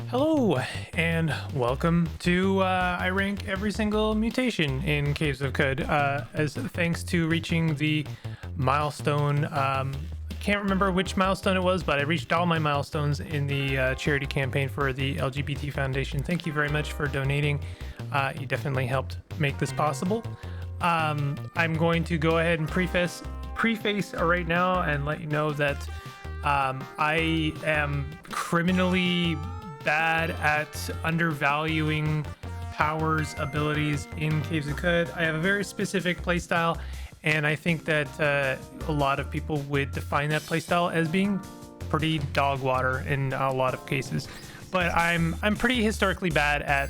Hello and welcome to I rank every single mutation in Caves of Cud as thanks to reaching the milestone. Can't remember which milestone it was, but I reached all my milestones in the charity campaign for the LGBT Foundation. Thank you very much for donating. You definitely helped make this possible. I'm going to go ahead and preface right now and let you know that I am criminally bad at undervaluing powers, abilities in Caves of Cud. I have a very specific playstyle, and I think that a lot of people would define that playstyle as being pretty dog water in a lot of cases. But I'm pretty historically bad at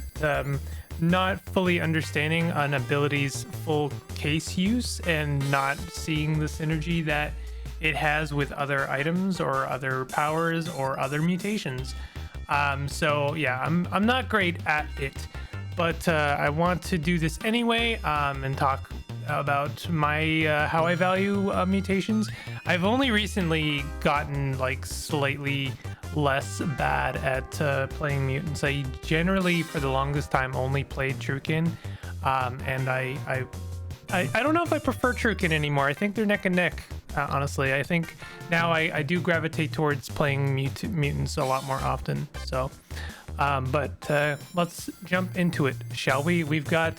not fully understanding an ability's full case use and not seeing the synergy that it has with other items or other powers or other mutations. So yeah, I'm not great at it, but I want to do this anyway and talk about my how I value mutations. I've only recently gotten like slightly less bad at playing mutants. I generally, for the longest time, only played Trukin, and I don't know if I prefer Trukin anymore. I think they're neck and neck. Honestly, I think now I do gravitate towards playing mutants a lot more often. So, but let's jump into it, shall we? We've got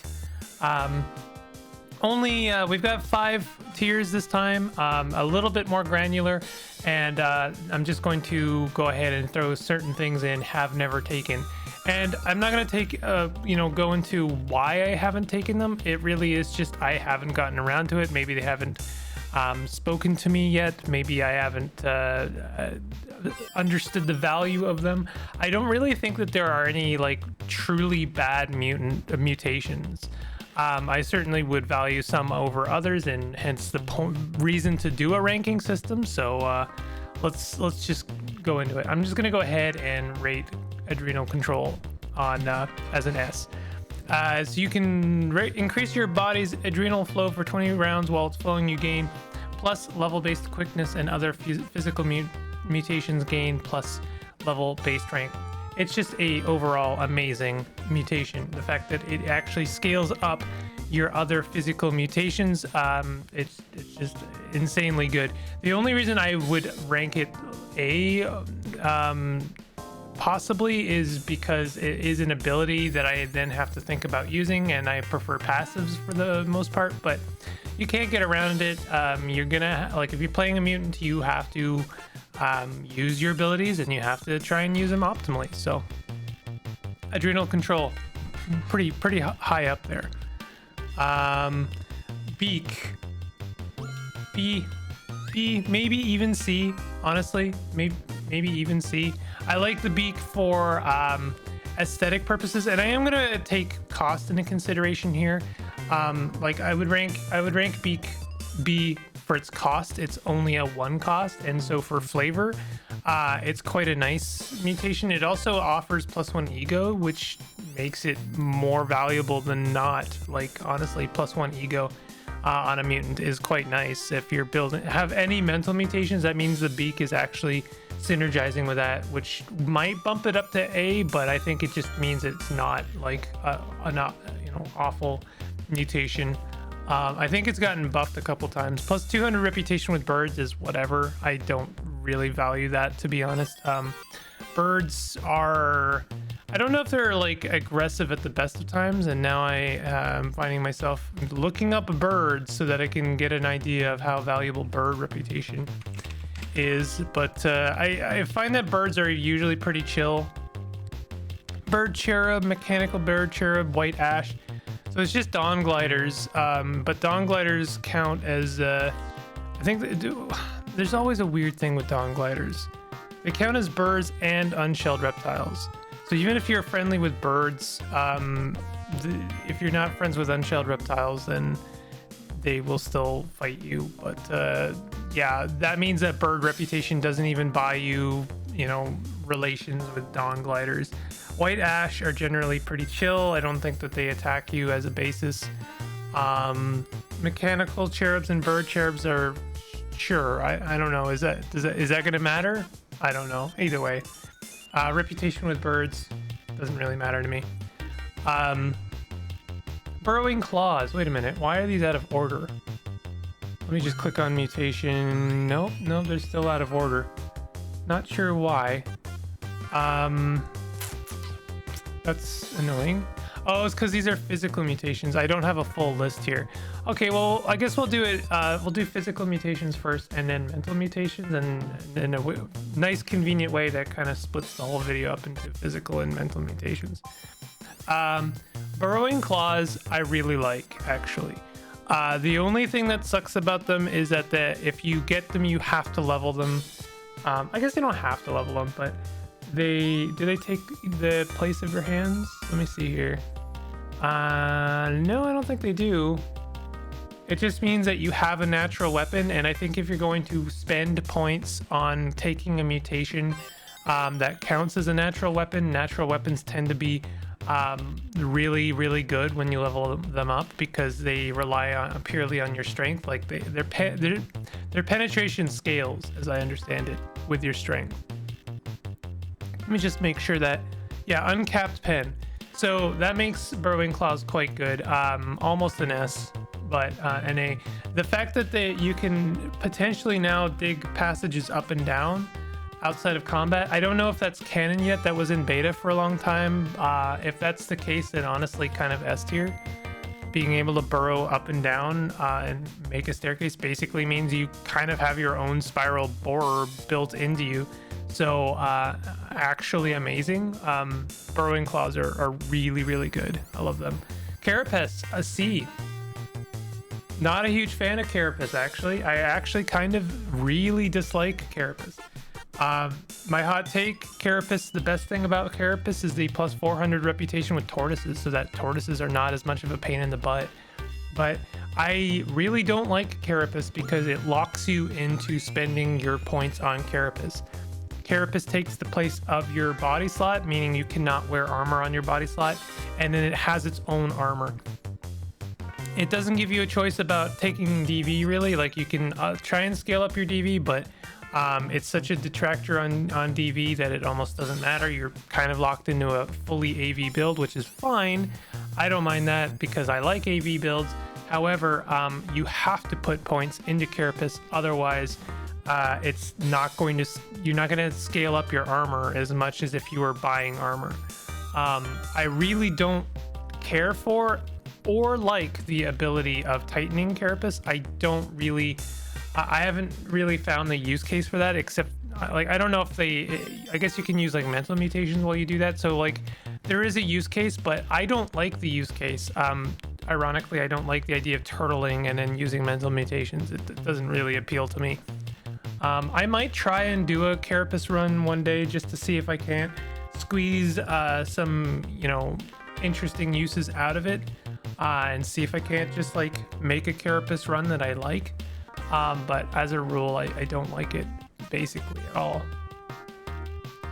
we've got 5 tiers this time, a little bit more granular, and I'm just going to go ahead and throw certain things in have never taken. And I'm not going to take, go into why I haven't taken them. It really is just I haven't gotten around to it. Maybe they haven't spoken to me yet. Maybe I haven't understood the value of them. I don't really think that there are any like truly bad mutations. I certainly would value some over others, and hence the reason to do a ranking system. So let's just go into it. I'm just going to go ahead and rate Adrenal Control on as an S. So you can increase your body's adrenal flow for 20 rounds while it's flowing. You gain plus level-based quickness, and other physical mutations gain plus level-based rank. It's just a overall amazing mutation. The fact that it actually scales up your other physical mutations, it's just insanely good. The only reason I would rank it A possibly is because it is an ability that I then have to think about using, and I prefer passives for the most part, but you can't get around it. You're gonna, like, if you're playing a mutant, you have to use your abilities, and you have to try and use them optimally. So Adrenal Control, pretty high up there. Beak, B, maybe even C, honestly, maybe even C. I like the beak for aesthetic purposes, and I am gonna take cost into consideration here. Like I would rank beak B for its cost. It's only a 1 cost, and so for flavor, it's quite a nice mutation. It also offers +1 ego, which makes it more valuable than not. Like honestly, +1 ego on a mutant is quite nice. If you're have any mental mutations, that means the beak is actually synergizing with that, which might bump it up to A, but I think it just means it's not like a not awful mutation. I think it's gotten buffed a couple times. Plus 200 reputation with birds is whatever. I don't really value that, to be honest. Birds are, I don't know if they're like aggressive at the best of times, and now I am finding myself looking up birds so that I can get an idea of how valuable bird reputation is. But I find that birds are usually pretty chill. Bird cherub, mechanical bird cherub, white ash. So it's just dawn gliders, but dawn gliders count as I think there's always a weird thing with dawn gliders. They count as birds and unshelled reptiles. So even if you're friendly with birds, if you're not friends with unshelled reptiles, then they will still fight you. But yeah, that means that bird reputation doesn't even buy you, relations with dawn gliders. White ash are generally pretty chill. I don't think that they attack you as a basis. Mechanical cherubs and bird cherubs are sure. I don't know. Is that going to matter? I don't know. Either way, Reputation with birds doesn't really matter to me. Burrowing claws. Wait a minute. Why are these out of order? Let me just click on mutation. Nope, they're still out of order. Not sure why. That's annoying. Oh, it's because these are physical mutations. I don't have a full list here. Okay, well, I guess we'll do it. We'll do physical mutations first, and then mental mutations, and in a nice, convenient way that kind of splits the whole video up into physical and mental mutations. Burrowing claws, I really like, actually. The only thing that sucks about them is that if you get them, you have to level them. I guess you don't have to level them, but do they take the place of your hands? Let me see here. No, I don't think they do. It just means that you have a natural weapon, and I think if you're going to spend points on taking a mutation that counts as a natural weapon, natural weapons tend to be really, really good when you level them up because they rely purely on your strength. Like their penetration scales, as I understand it, with your strength. Let me just make sure that, yeah, uncapped pen. So that makes Burrowing Claws quite good. Almost an S, but an A. The fact that you can potentially now dig passages up and down outside of combat. I don't know if that's canon yet. That was in beta for a long time. If that's the case, then honestly kind of S tier. Being able to burrow up and down and make a staircase basically means you kind of have your own spiral borer built into you. So actually amazing. Burrowing claws are really, really good. I love them. Carapace, a C. Not a huge fan of Carapace, actually. I actually kind of really dislike Carapace. My hot take, Carapace, the best thing about Carapace is the plus 400 reputation with tortoises, so that tortoises are not as much of a pain in the butt. But I really don't like Carapace because it locks you into spending your points on Carapace. Carapace takes the place of your body slot, meaning you cannot wear armor on your body slot, and then it has its own armor. It doesn't give you a choice about taking DV, really. Like, you can try and scale up your DV, but it's such a detractor on DV that it almost doesn't matter. You're kind of locked into a fully AV build, which is fine. I don't mind that because I like AV builds. However, you have to put points into Carapace, otherwise it's not going to, you're not going to scale up your armor as much as if you were buying armor. I really don't care for or like the ability of tightening Carapace. I haven't really found the use case for that, except like, I don't know if I guess you can use like mental mutations while you do that. So like there is a use case, but I don't like the use case. Ironically, I don't like the idea of turtling and then using mental mutations. It doesn't really appeal to me. I might try and do a Carapace run one day just to see if I can't squeeze some, interesting uses out of it, and see if I can't just like make a Carapace run that I like. But as a rule, I don't like it basically at all.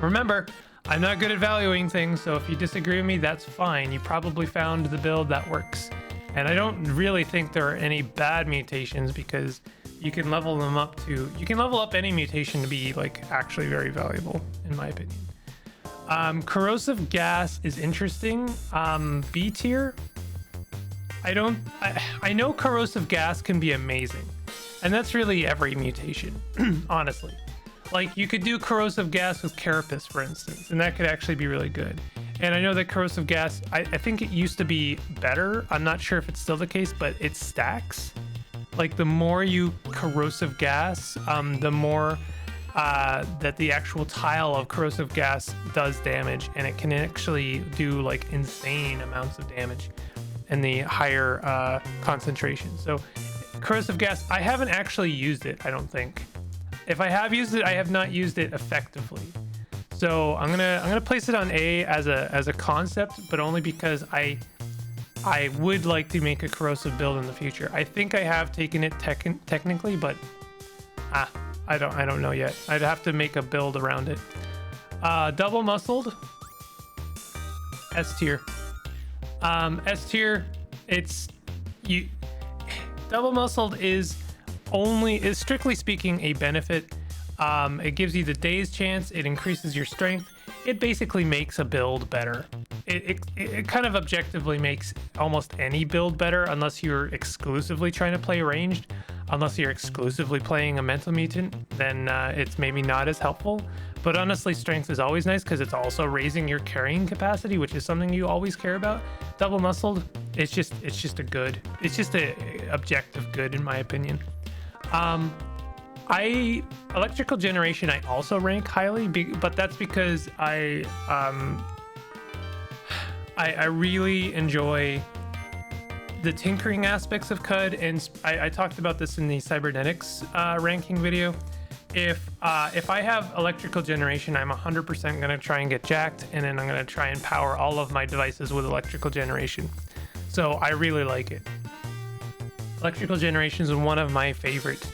Remember, I'm not good at valuing things, so if you disagree with me, that's fine. You probably found the build that works. And I don't really think there are any bad mutations because you can level them up you can level up any mutation to be like actually very valuable, in my opinion. Corrosive gas is interesting. B tier. I know corrosive gas can be amazing. And that's really every mutation, honestly. Like, you could do corrosive gas with Carapace, for instance, and that could actually be really good. And I know that corrosive gas, I think it used to be better. I'm not sure if it's still the case, but it stacks. Like, the more you corrosive gas, the more that the actual tile of corrosive gas does damage, and it can actually do like insane amounts of damage in the higher concentration. So corrosive gas, I haven't actually used it, I don't think. If I have used it, I have not used it effectively. So I'm gonna place it on A as a concept, but only because I would like to make a corrosive build in the future. I think I have taken it technically, but I don't know yet. I'd have to make a build around it. Double muscled, S tier. S tier, double muscled is strictly speaking a benefit. It gives you the daze chance, it increases your strength, it basically makes a build better. It kind of objectively makes almost any build better, unless you're exclusively trying to play ranged. Unless you're exclusively playing a mental mutant, then it's maybe not as helpful. But honestly, strength is always nice because it's also raising your carrying capacity, which is something you always care about. Double muscled, it's just a objective good in my opinion. Electrical generation I also rank highly, but that's because I really enjoy the tinkering aspects of CUD, and I talked about this in the cybernetics ranking video. If I have electrical generation, I'm 100% gonna try and get jacked, and then I'm gonna try and power all of my devices with electrical generation. So I really like it. Electrical generation is one of my favorite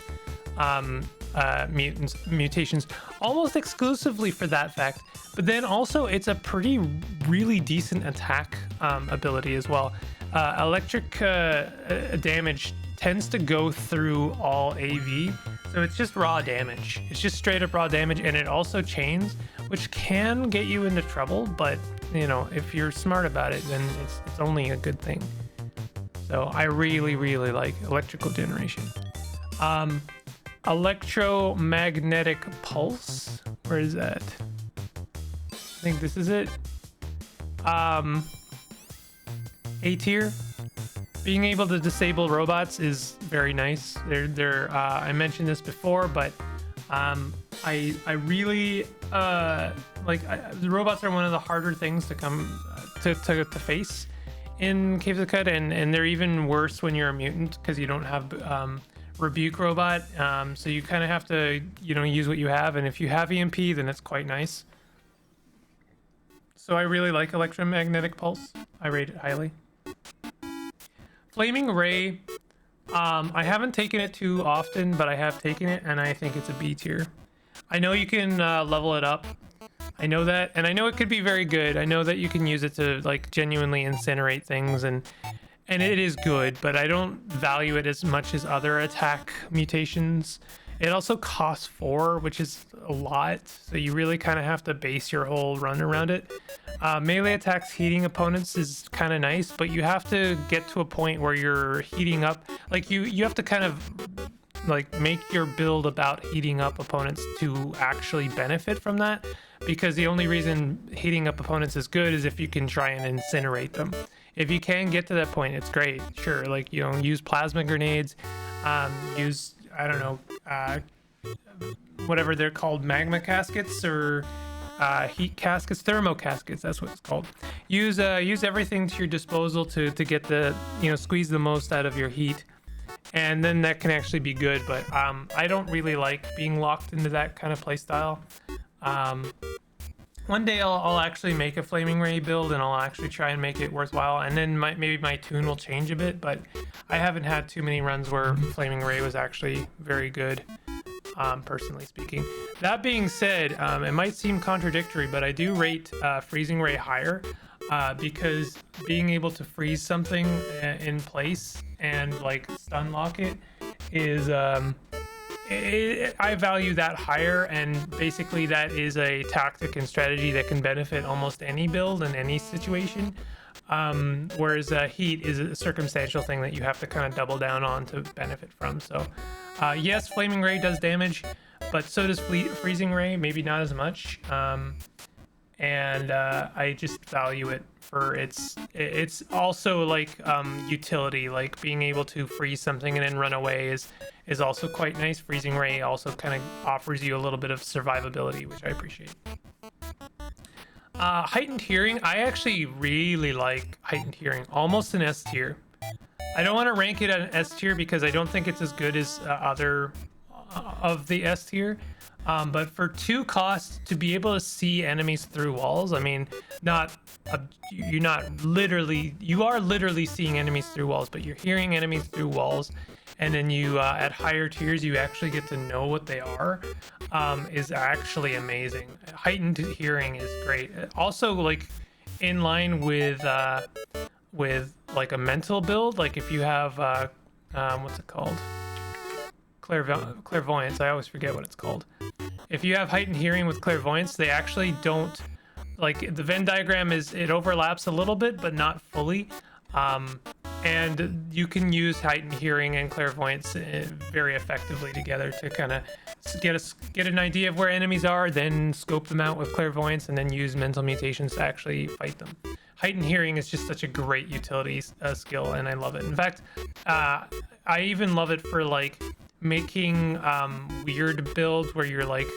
mutations, almost exclusively for that fact. But then also it's a really decent attack ability as well. Electric damage tends to go through all AV, so it's just raw damage. It's just straight up raw damage, and it also chains, which can get you into trouble, but you know, if you're smart about it, then it's only a good thing. So I really like electrical generation. Electromagnetic pulse, where is that? I think this is it. A tier. Being able to disable robots is very nice. I mentioned this before, but I really the robots are one of the harder things to come to face in Caves of Cud, and they're even worse when you're a mutant because you don't have rebuke robot, so you kind of have to, you know, use what you have, and if you have EMP, then it's quite nice. So I really like electromagnetic pulse. I rate it highly. Flaming ray, I haven't taken it too often, but I have taken it, and I think it's a B tier. I know you can level it up. I know that, and I know it could be very good. I know that you can use it to like genuinely incinerate things, and it is good, but I don't value it as much as other attack mutations. It also costs 4, which is a lot, so you really kind of have to base your whole run around it. Melee attacks heating opponents is kind of nice, but you have to get to a point where you're heating up. Like you have to kind of like make your build about heating up opponents to actually benefit from that, because the only reason heating up opponents is good is if you can try and incinerate them. If you can get to that point, it's great. Sure, like, you know, use plasma grenades, use, I don't know, whatever they're called, magma caskets or heat caskets, thermo caskets, that's what it's called. Use everything to your disposal to get the, you know, squeeze the most out of your heat, and then that can actually be good. But I don't really like being locked into that kind of playstyle. One day I'll actually make a flaming ray build, and I'll actually try and make it worthwhile, and then maybe my tune will change a bit, but I haven't had too many runs where flaming ray was actually very good, personally speaking. That being said, it might seem contradictory, but I do rate freezing ray higher, because being able to freeze something in place and like stun lock it is I value that higher, and basically that is a tactic and strategy that can benefit almost any build in any situation, whereas heat is a circumstantial thing that you have to kind of double down on to benefit from. So yes, flaming ray does damage, but so does freezing ray, maybe not as much, and I just value it for it's also like utility, like being able to freeze something and then run away is also quite nice. Freezing ray also kind of offers you a little bit of survivability, which I appreciate. Heightened hearing, I actually really like heightened hearing, almost an S tier. I don't want to rank it at an S tier because I don't think it's as good as other of the S tier. But for 2 costs, to be able to see enemies through walls, I mean, you are literally seeing enemies through walls, but you're hearing enemies through walls, and then you at higher tiers you actually get to know what they are, is actually amazing. Heightened hearing is great. Also, like, in line with like a mental build, like if you have what's it called, clairvoyance, I always forget what it's called. If you have heightened hearing with clairvoyance, they actually don't like the Venn diagram it overlaps a little bit, but not fully. And you can use heightened hearing and clairvoyance very effectively together to kind of get an idea of where enemies are, then scope them out with clairvoyance, and then use mental mutations to actually fight them. Heightened hearing is just such a great utility skill, and I love it. In fact, I even love it for like making weird builds where you're like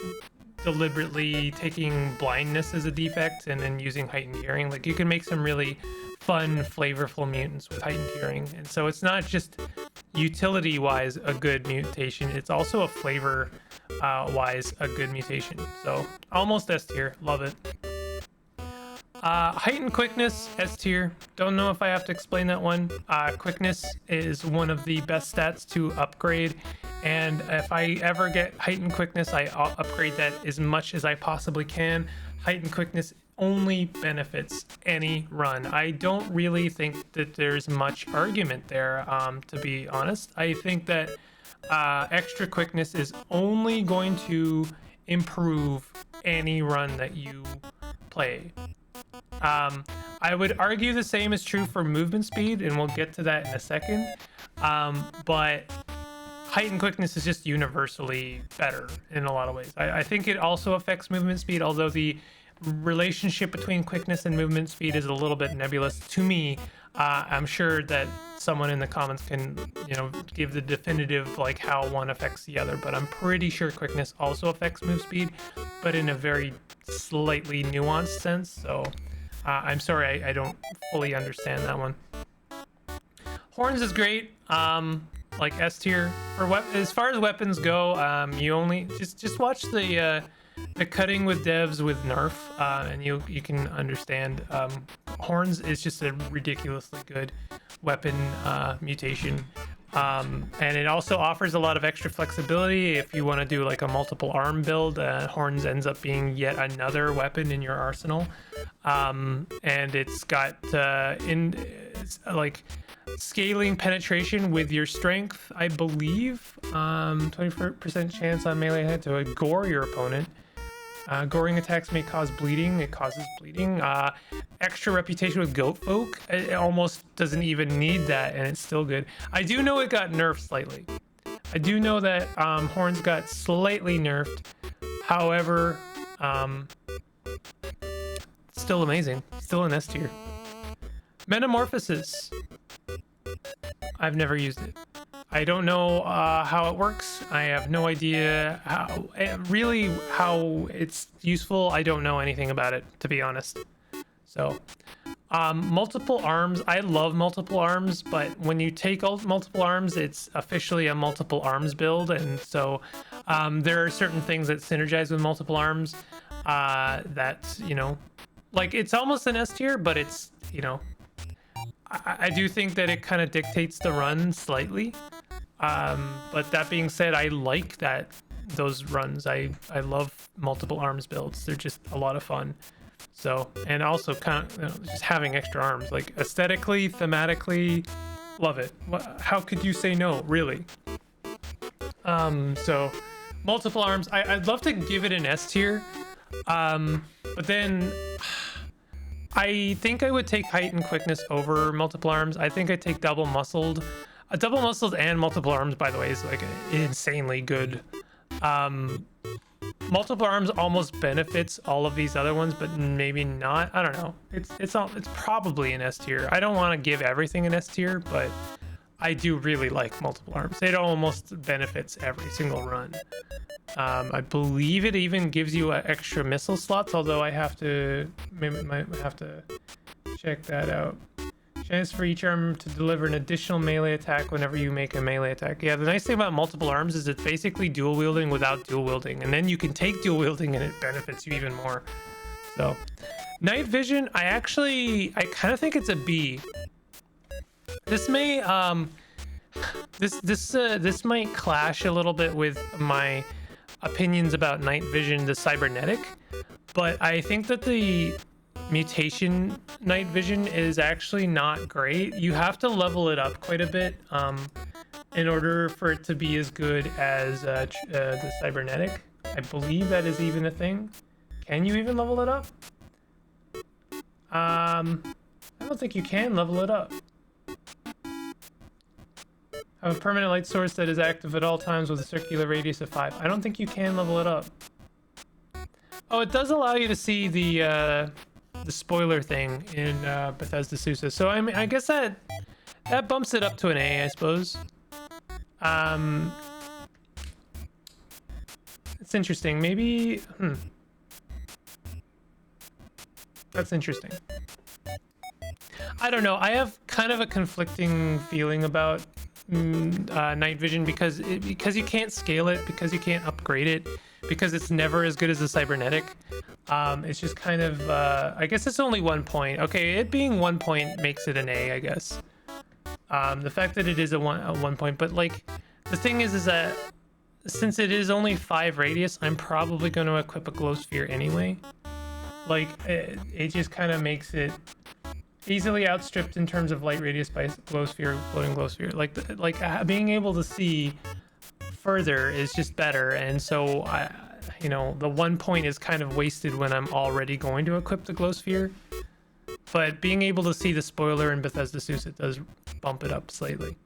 deliberately taking blindness as a defect and then using heightened hearing. Like you can make some really fun, flavorful mutants with heightened hearing. And so it's not just utility wise a good mutation, it's also a flavor wise a good mutation. So almost S tier, love it. Heightened quickness, S tier. Don't know if I have to explain that one. Quickness is one of the best stats to upgrade, and if I ever get heightened quickness, I upgrade that as much as I possibly can. Heightened quickness only benefits any run. I don't really think that there's much argument there, to be honest. I think that extra quickness is only going to improve any run that you play. I would argue the same is true for movement speed, and we'll get to that in a second. But heightened quickness is just universally better in a lot of ways. I think it also affects movement speed, although the relationship between quickness and movement speed is a little bit nebulous to me. I'm sure that someone in the comments can, give the definitive like how one affects the other, but I'm pretty sure quickness also affects move speed, but in a very slightly nuanced sense. So I'm sorry, I don't fully understand that one. Horns is great, like S tier. As far as weapons go, you only just watch the cutting with devs with Nerf, and you can understand. Horns is just a ridiculously good weapon mutation, and it also offers a lot of extra flexibility if you want to do like a multiple arm build. Horns ends up being yet another weapon in your arsenal, and it's got like scaling penetration with your strength, I believe. 20% chance on melee hit to gore your opponent. Goring attacks may cause bleeding. It causes bleeding. Extra reputation with goat folk. It almost doesn't even need that, and it's still good. I do know it got nerfed slightly. I do know that Horns got slightly nerfed. However, still amazing. Still an S tier. Metamorphosis. I've never used it. I don't know how it works. I have no idea how it's useful. I don't know anything about it, to be honest. So, multiple arms. I love multiple arms, but when you take multiple arms, it's officially a multiple arms build, and so there are certain things that synergize with multiple arms. That's like it's almost an S tier, but it's I do think that it kind of dictates the run slightly. But that being said, I like those runs. I love multiple arms builds. They're just a lot of fun. So, and also kind of just having extra arms, like aesthetically, thematically, love it. How could you say no, really? So multiple arms, I'd love to give it an S tier. But then I think I would take heightened quickness over multiple arms. I think I'd take double muscled. Double muscled and multiple arms, by the way, is like insanely good. Multiple arms almost benefits all of these other ones, but maybe not. I don't know. It's probably an S tier. I don't want to give everything an S tier, but I do really like multiple arms. It almost benefits every single run. I believe it even gives you extra missile slots, although I might have to check that out. Chance for each arm to deliver an additional melee attack whenever you make a melee attack. Yeah, the nice thing about multiple arms is it's basically dual wielding without dual wielding, and then you can take dual wielding and it benefits you even more. So, night vision, I kind of think it's a B. This may this might clash a little bit with my opinions about night vision, the cybernetic, but I think that the mutation night vision is actually not great. You have to level it up quite a bit in order for it to be as good as the cybernetic. I believe that is even a thing. Can you even level it up? I don't think you can level it up. Have a permanent light source that is active at all times with a circular radius of 5. I don't think you can level it up. Oh, it does allow you to see the spoiler thing in Bethesda Sousa. So I mean, I guess that bumps it up to an A, I suppose. It's interesting. Maybe, that's interesting. I don't know. I have kind of a conflicting feeling about night vision because you can't scale it, because you can't upgrade it, because it's never as good as the cybernetic. It's just kind of I guess it's only 1 point. Okay, it being 1 point makes it an A, I guess. The fact that it is a 1 point, but like the thing is that since it is only 5 radius, I'm probably going to equip a glow sphere anyway. Like it just kind of makes it easily outstripped in terms of light radius by glow sphere, floating glow sphere. Like being able to see further is just better, and so you know, the 1 point is kind of wasted when I'm already going to equip the glow sphere. But being able to see the spoiler in Bethesda Sousa does bump it up slightly.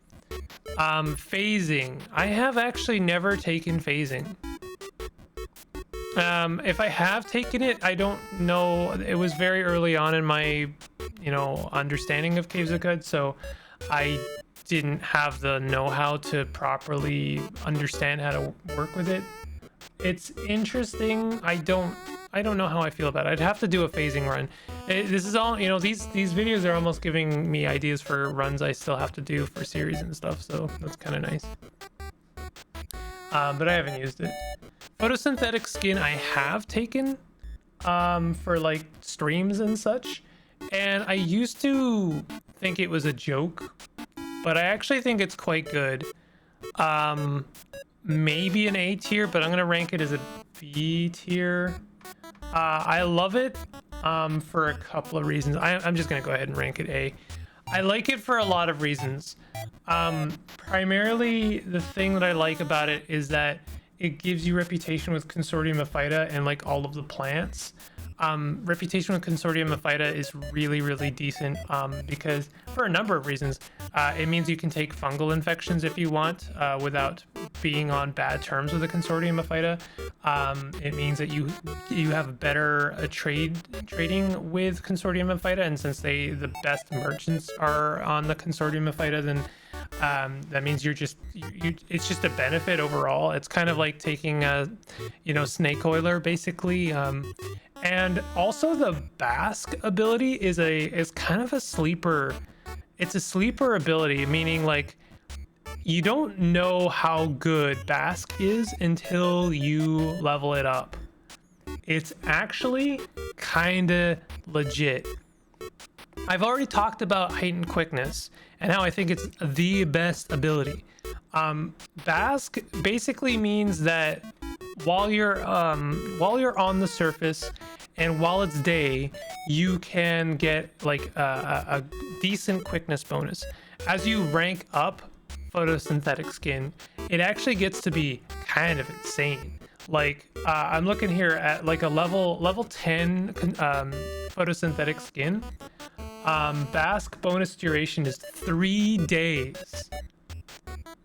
Phasing. I have actually never taken phasing. If I have taken it, I don't know. It was very early on in my, you know, understanding of Caves of Good, so I didn't have the know-how to properly understand how to work with it. It's interesting. I don't know how I feel about it. I'd have to do a phasing run. This is all, you know, these videos are almost giving me ideas for runs I still have to do for series and stuff, so that's kind of nice. But I haven't used it. Photosynthetic skin I have taken for like streams and such, and I used to think it was a joke, but I actually think it's quite good. Maybe an A tier, but I'm gonna rank it as a B tier. I love it for a couple of reasons. I'm just gonna go ahead and rank it A. I like it for a lot of reasons. Primarily, the thing that I like about it is that it gives you reputation with Consortium of Phyta and like all of the plants. Reputation with Consortium of Phyta is really, really decent because for a number of reasons. It means you can take fungal infections if you want without being on bad terms with the Consortium of Phyta. It means that you have better trading with Consortium of Phyta, and since the best merchants are on the Consortium of Phyta, then that means it's just a benefit overall. It's kind of like taking a, you know, snake oiler basically. And also the Bask ability is kind of a sleeper. It's a sleeper ability, meaning like you don't know how good Bask is until you level it up. It's actually kind of legit. I've already talked about heightened quickness and how I think it's the best ability. Bask basically means that while you're on the surface and while it's day, you can get like a decent quickness bonus. As you rank up photosynthetic skin, it actually gets to be kind of insane. Like I'm looking here at like a level 10 photosynthetic skin. Bask bonus duration is 3 days.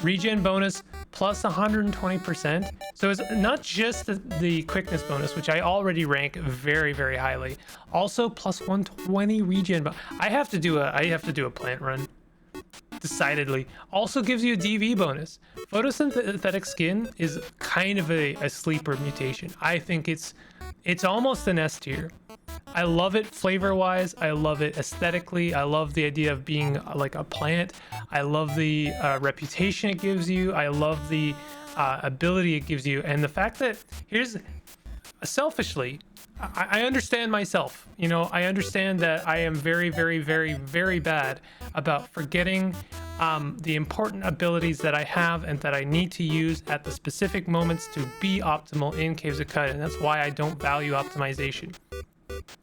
Regen bonus plus 120%. So it's not just the quickness bonus, which I already rank very, very highly. Also plus 120 regen. I have to do a plant run. Decidedly. Also gives you a DV bonus. Photosynthetic skin is kind of a sleeper mutation. I think it's almost an S tier. I love it flavor wise. I love it aesthetically. I love the idea of being like a plant. I love the reputation it gives you. I love the ability it gives you. And the fact that selfishly, I understand myself. You know, I understand that I am very, very, very, very bad about forgetting the important abilities that I have and that I need to use at the specific moments to be optimal in Caves of Cut. And that's why I don't value optimization.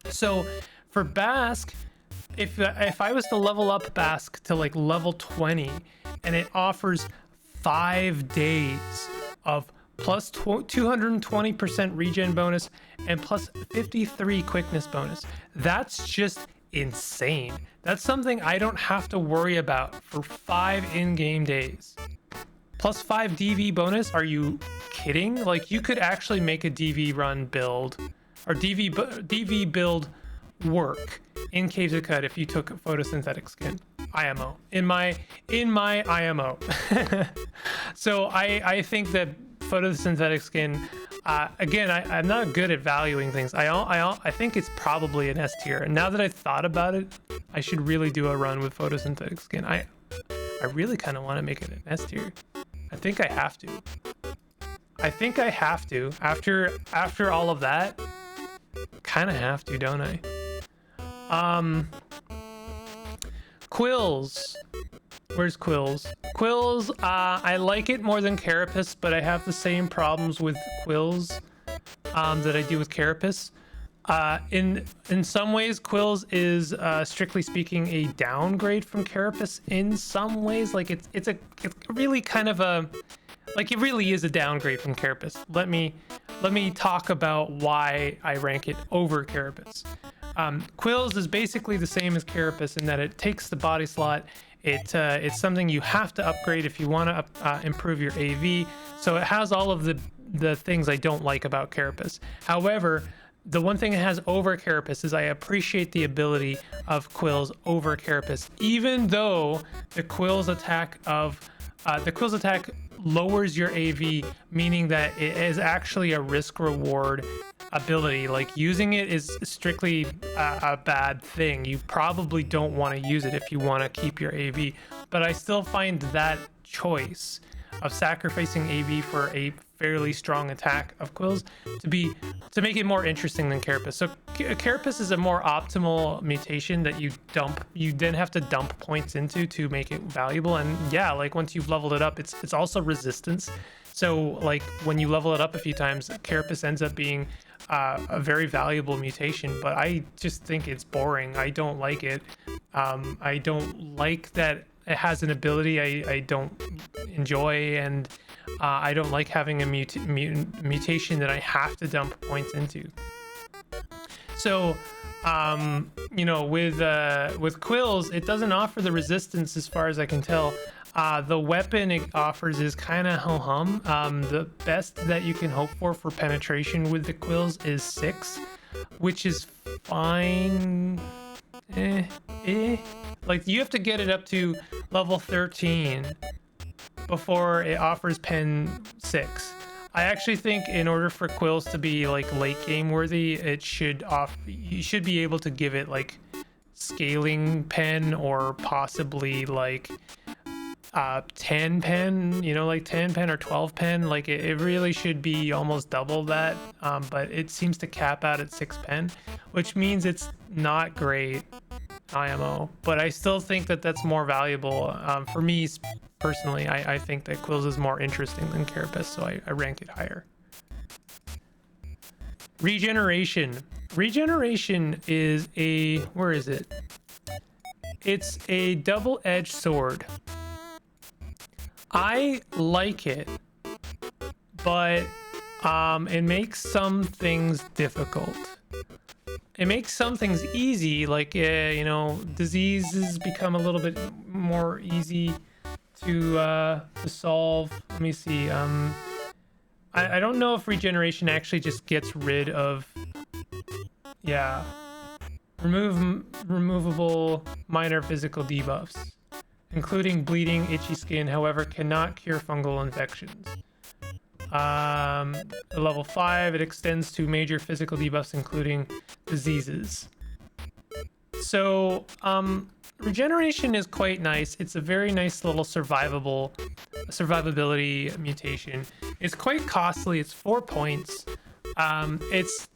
So for Bask, if I was to level up Bask to like level 20 and it offers 5 days of plus 220% regen bonus and plus 53 quickness bonus, that's just insane. That's something I don't have to worry about for 5 in-game days. Plus 5 DV bonus? Are you kidding? Like, you could actually make a DV run build, or DV build work in Caves of Cud if you took photosynthetic skin. IMO. In my IMO. So I think that photosynthetic skin, again, I'm not good at valuing things. I think it's probably an S tier. And now that I've thought about it, I should really do a run with photosynthetic skin. I really kind of want to make it an S tier. I think I have to. After all of that, kind of have to, don't I? Quills. Where's Quills? Quills, I like it more than Carapace, but I have the same problems with Quills that I do with Carapace. In some ways, Quills is strictly speaking a downgrade from Carapace. In some ways, like it's really kind of a, like, it really is a downgrade from Carapace. Let me talk about why I rank it over Carapace. Quills is basically the same as Carapace in that it takes the body slot. It's something you have to upgrade if you want to improve your AV. So it has all of the things I don't like about Carapace. However, the one thing it has over Carapace is I appreciate the ability of Quills over Carapace, even though the Quills attack lowers your AV, meaning that it is actually a risk reward ability. Like, using it is strictly a bad thing. You probably don't want to use it if you want to keep your AV, but I still find that choice of sacrificing AV for a fairly strong attack of Quills to make it more interesting than Carapace. So Carapace is a more optimal mutation that you then have to dump points into to make it valuable. And yeah, like, once you've leveled it up, it's also resistance. So like, when you level it up a few times, Carapace ends up being a very valuable mutation, but I just think it's boring. I don't like it. I don't like that it has an ability I don't enjoy, and I don't like having a mutation that I have to dump points into. So with Quills, it doesn't offer the resistance as far as I can tell. The weapon it offers is kind of ho-hum. The best that you can hope for penetration with the Quills is 6, which is fine. Like, you have to get it up to level 13 before it offers pen 6. I actually think in order for Quills to be like late game worthy, you should be able to give it like scaling pen, or possibly like 10 pen, like 10 pen or 12 pen. Like, it really should be almost double that, but it seems to cap out at 6 pen, which means it's not great IMO, but I still think that that's more valuable. For me personally, I think that Quills is more interesting than Carapace, so I rank it higher. Regeneration is where is it? It's a double-edged sword. I like it, but it makes some things difficult. It makes some things easy, like diseases become a little bit more easy to solve. Let me see. I don't know if regeneration actually just gets rid of, removable minor physical debuffs, including bleeding, itchy skin, however, cannot cure fungal infections. At level 5, it extends to major physical debuffs, including diseases. So, regeneration is quite nice. It's a very nice little survivability mutation. It's quite costly. It's 4 points. It's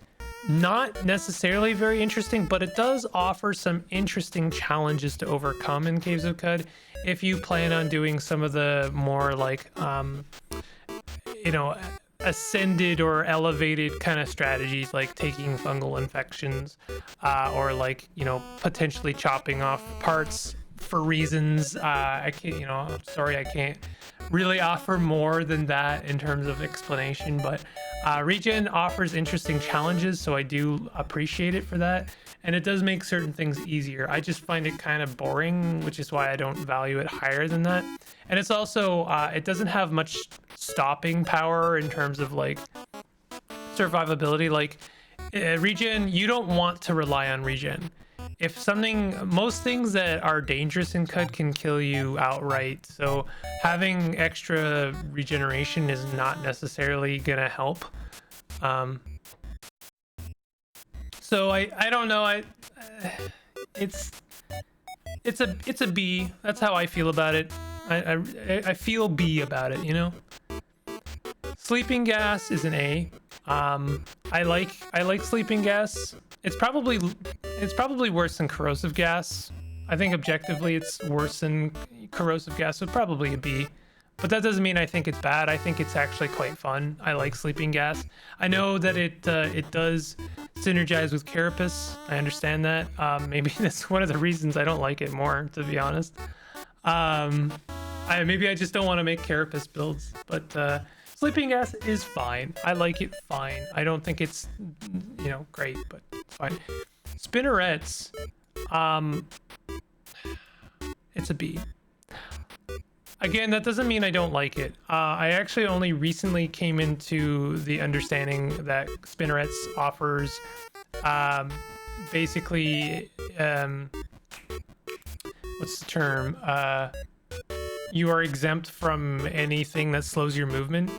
not necessarily very interesting, but it does offer some interesting challenges to overcome in Caves of Cud if you plan on doing some of the more like ascended or elevated kind of strategies, like taking fungal infections, or like, potentially chopping off parts for reasons I can't, I'm sorry, I can't really offer more than that in terms of explanation, but regen offers interesting challenges, so I do appreciate it for that. and it does make certain things easier. I just find it kind of boring, which is why I don't value it higher than that. And it's also it doesn't have much stopping power in terms of like survivability. Like regen, you don't want to rely on regen. If something, most things that are dangerous in CUD can kill you outright, so having extra regeneration is not necessarily gonna help. So I don't know. It's a B. That's how I feel about it. I feel B about it, you know. Sleeping gas is an A. I like sleeping gas. It's probably worse than corrosive gas. I think objectively it's worse than corrosive gas, so probably a B. But that doesn't mean I think it's bad. I think it's actually quite fun. I like sleeping gas. I know that it does synergize with carapace. I understand that. Maybe that's one of the reasons I don't like it more, to be honest. Maybe I just don't want to make carapace builds, but sleeping gas is fine. I like it fine. I don't think it's, you know, great, but it's fine. Spinnerets, it's a B. Again, that doesn't mean I don't like it. I actually only recently came into the understanding that Spinnerets offers basically, what's the term? You are exempt from anything that slows your movement.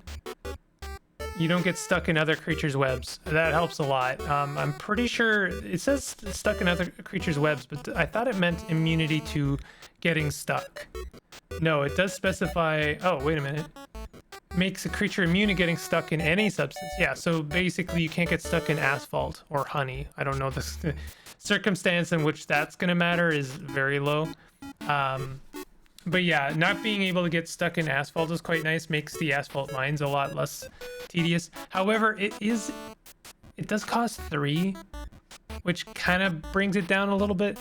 You don't get stuck in other creatures' webs. That helps a lot. I'm pretty sure it says stuck in other creatures' webs, but I thought it meant immunity to getting stuck. No, it does specify... Oh, wait a minute. Makes a creature immune to getting stuck in any substance. Yeah, so basically you can't get stuck in asphalt or honey. I don't know, the circumstance in which that's going to matter is very low. But yeah, not being able to get stuck in asphalt is quite nice. Makes the asphalt mines a lot less tedious. However, it does cost 3, which kind of brings it down a little bit.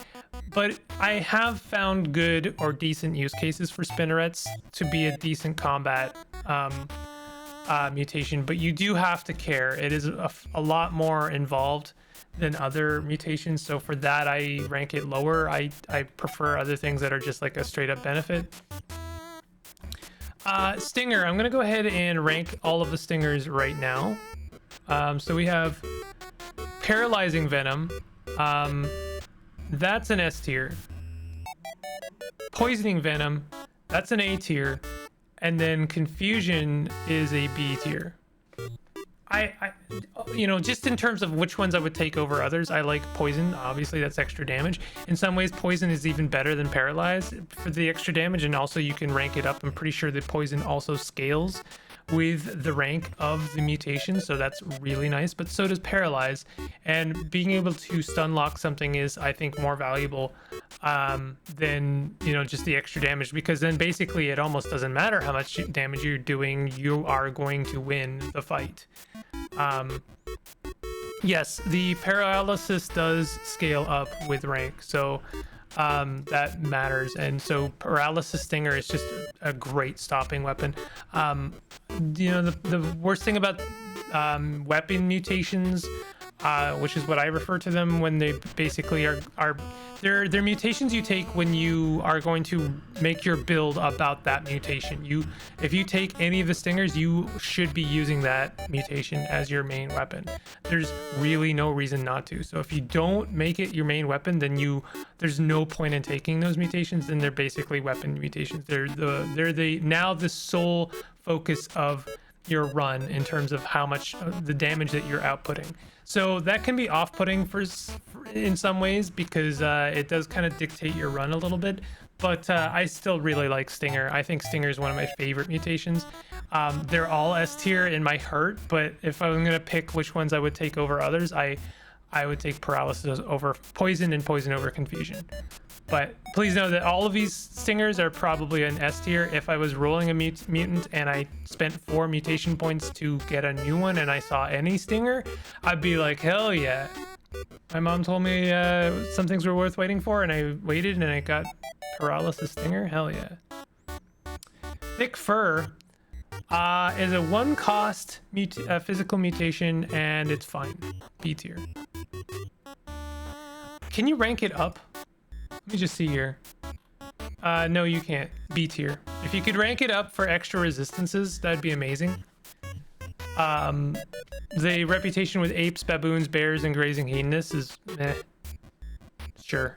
But I have found good or decent use cases for spinnerets to be a decent combat mutation. But you do have to care. It is a lot more involved than other mutations, so for that I rank it lower. I prefer other things that are just like a straight up benefit. Stinger, I'm gonna go ahead and rank all of the stingers right now. So we have paralyzing venom, that's an S tier. Poisoning venom, that's an A tier, and then confusion is a B tier. I you know, just in terms of which ones I would take over others, I like poison. Obviously that's extra damage. In some ways poison is even better than paralyze for the extra damage, and also you can rank it up. I'm pretty sure that poison also scales with the rank of the mutation, so that's really nice. But so does paralyze, and being able to stun lock something is, I think, more valuable than, you know, just the extra damage, because then basically it almost doesn't matter how much damage you're doing, you are going to win the fight. Yes, the paralysis does scale up with rank, so that matters. And so paralysis stinger is just a great stopping weapon. You know, the worst thing about weapon mutations, which is what I refer to them, when they basically they're mutations you take when you are going to make your build about that mutation. If you take any of the stingers, you should be using that mutation as your main weapon. There's really no reason not to. So if you don't make it your main weapon, then there's no point in taking those mutations. Then they're basically weapon mutations. They're now the sole focus of your run in terms of how much the damage that you're outputting. So that can be off-putting in some ways, because it does kind of dictate your run a little bit. But I still really like Stinger. I think Stinger is one of my favorite mutations. They're all S tier in my heart, but if I was going to pick which ones I would take over others, I would take paralysis over poison and poison over confusion. But please know that all of these stingers are probably an S tier. If I was rolling a mutant and I spent 4 mutation points to get a new one and I saw any stinger, I'd be like, hell yeah. My mom told me some things were worth waiting for, and I waited and I got paralysis stinger. Hell yeah. Thick fur is a 1 cost physical mutation, and it's fine. B tier. Can you rank it up? Let me just see here. No, you can't. B tier. If you could rank it up for extra resistances, that'd be amazing. The reputation with apes, baboons, bears, and grazing hedonists is meh. Sure.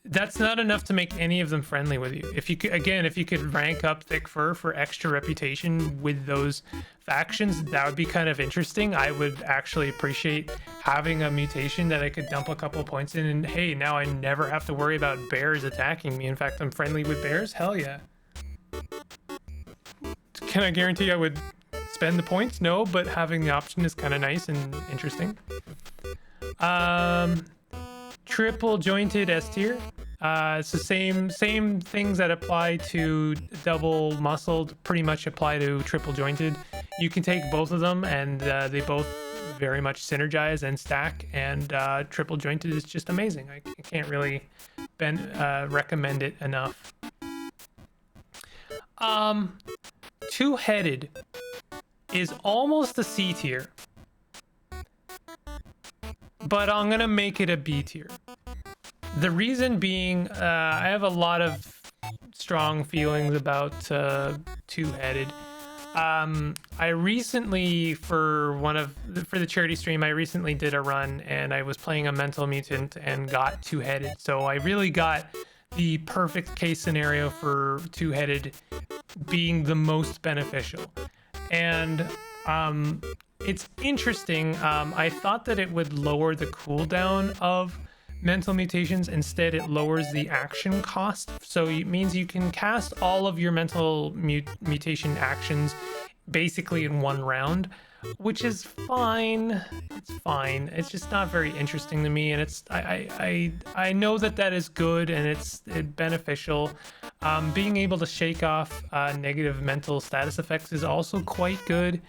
That's not enough to make any of them friendly with you. If you could, again, if you could rank up thick fur for extra reputation with those factions, that would be kind of interesting. I would actually appreciate having a mutation that I could dump a couple points in, and hey, now I never have to worry about bears attacking me. In fact, I'm friendly with bears. Hell yeah. Can I guarantee I would spend the points? No, but having the option is kind of nice and interesting. Triple jointed S tier. It's the same things that apply to double muscled pretty much apply to triple jointed. You can take both of them, and they both very much synergize and stack, and triple jointed is just amazing. I can't really recommend it enough. Two-headed is almost a C tier, but I'm gonna make it a B tier. The reason being, I have a lot of strong feelings about two-headed. I recently, for the charity stream, I recently did a run, and I was playing a mental mutant and got two-headed. So I really got the perfect case scenario for two-headed being the most beneficial. And it's interesting. I thought that it would lower the cooldown of mental mutations. Instead, it lowers the action cost. So it means you can cast all of your mental mutation actions basically in one round, which is fine. It's fine. It's just not very interesting to me, and it's I know that is good and it's beneficial. Being able to shake off negative mental status effects is also quite good.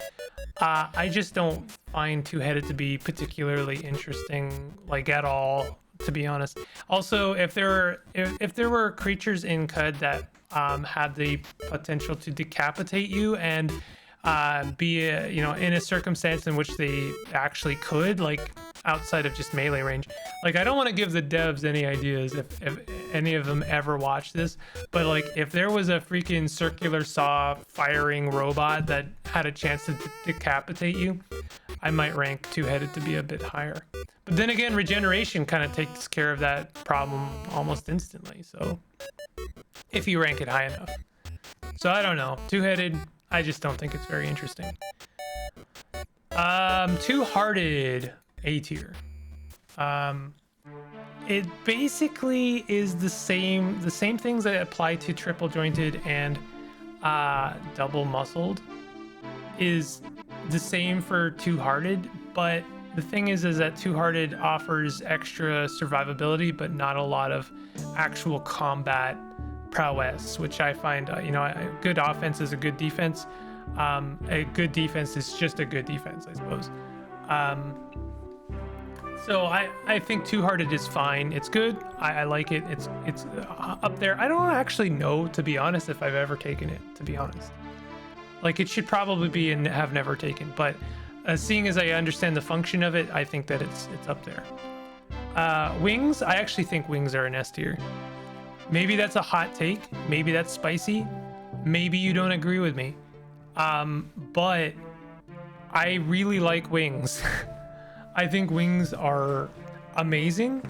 I just don't find two-headed to be particularly interesting, like, at all, to be honest. Also, if there were creatures in CUD that had the potential to decapitate you and be in a circumstance in which they actually could, like outside of just melee range. Like, I don't want to give the devs any ideas if any of them ever watch this, but like, if there was a freaking circular saw firing robot that had a chance to decapitate you, I might rank two-headed to be a bit higher. But then again, regeneration kind of takes care of that problem almost instantly, so if you rank it high enough. So I don't know. Two-headed, I just don't think it's very interesting. Two-hearted, A tier. It basically is the same things that apply to triple jointed and double muscled is the same for two-hearted, but the thing is that two-hearted offers extra survivability, but not a lot of actual combat prowess, which I find, a good offense is a good defense. A good defense is just a good defense, I suppose. So I think two-hearted is fine. It's good. I like it. It's up there. I don't actually know, to be honest, if I've ever taken it, to be honest. Like, it should probably be and have never taken, but seeing as I understand the function of it, I think that it's up there. Wings, I actually think wings are an S tier. Maybe that's a hot take. Maybe that's spicy. Maybe you don't agree with me. But I really like wings. I think wings are amazing.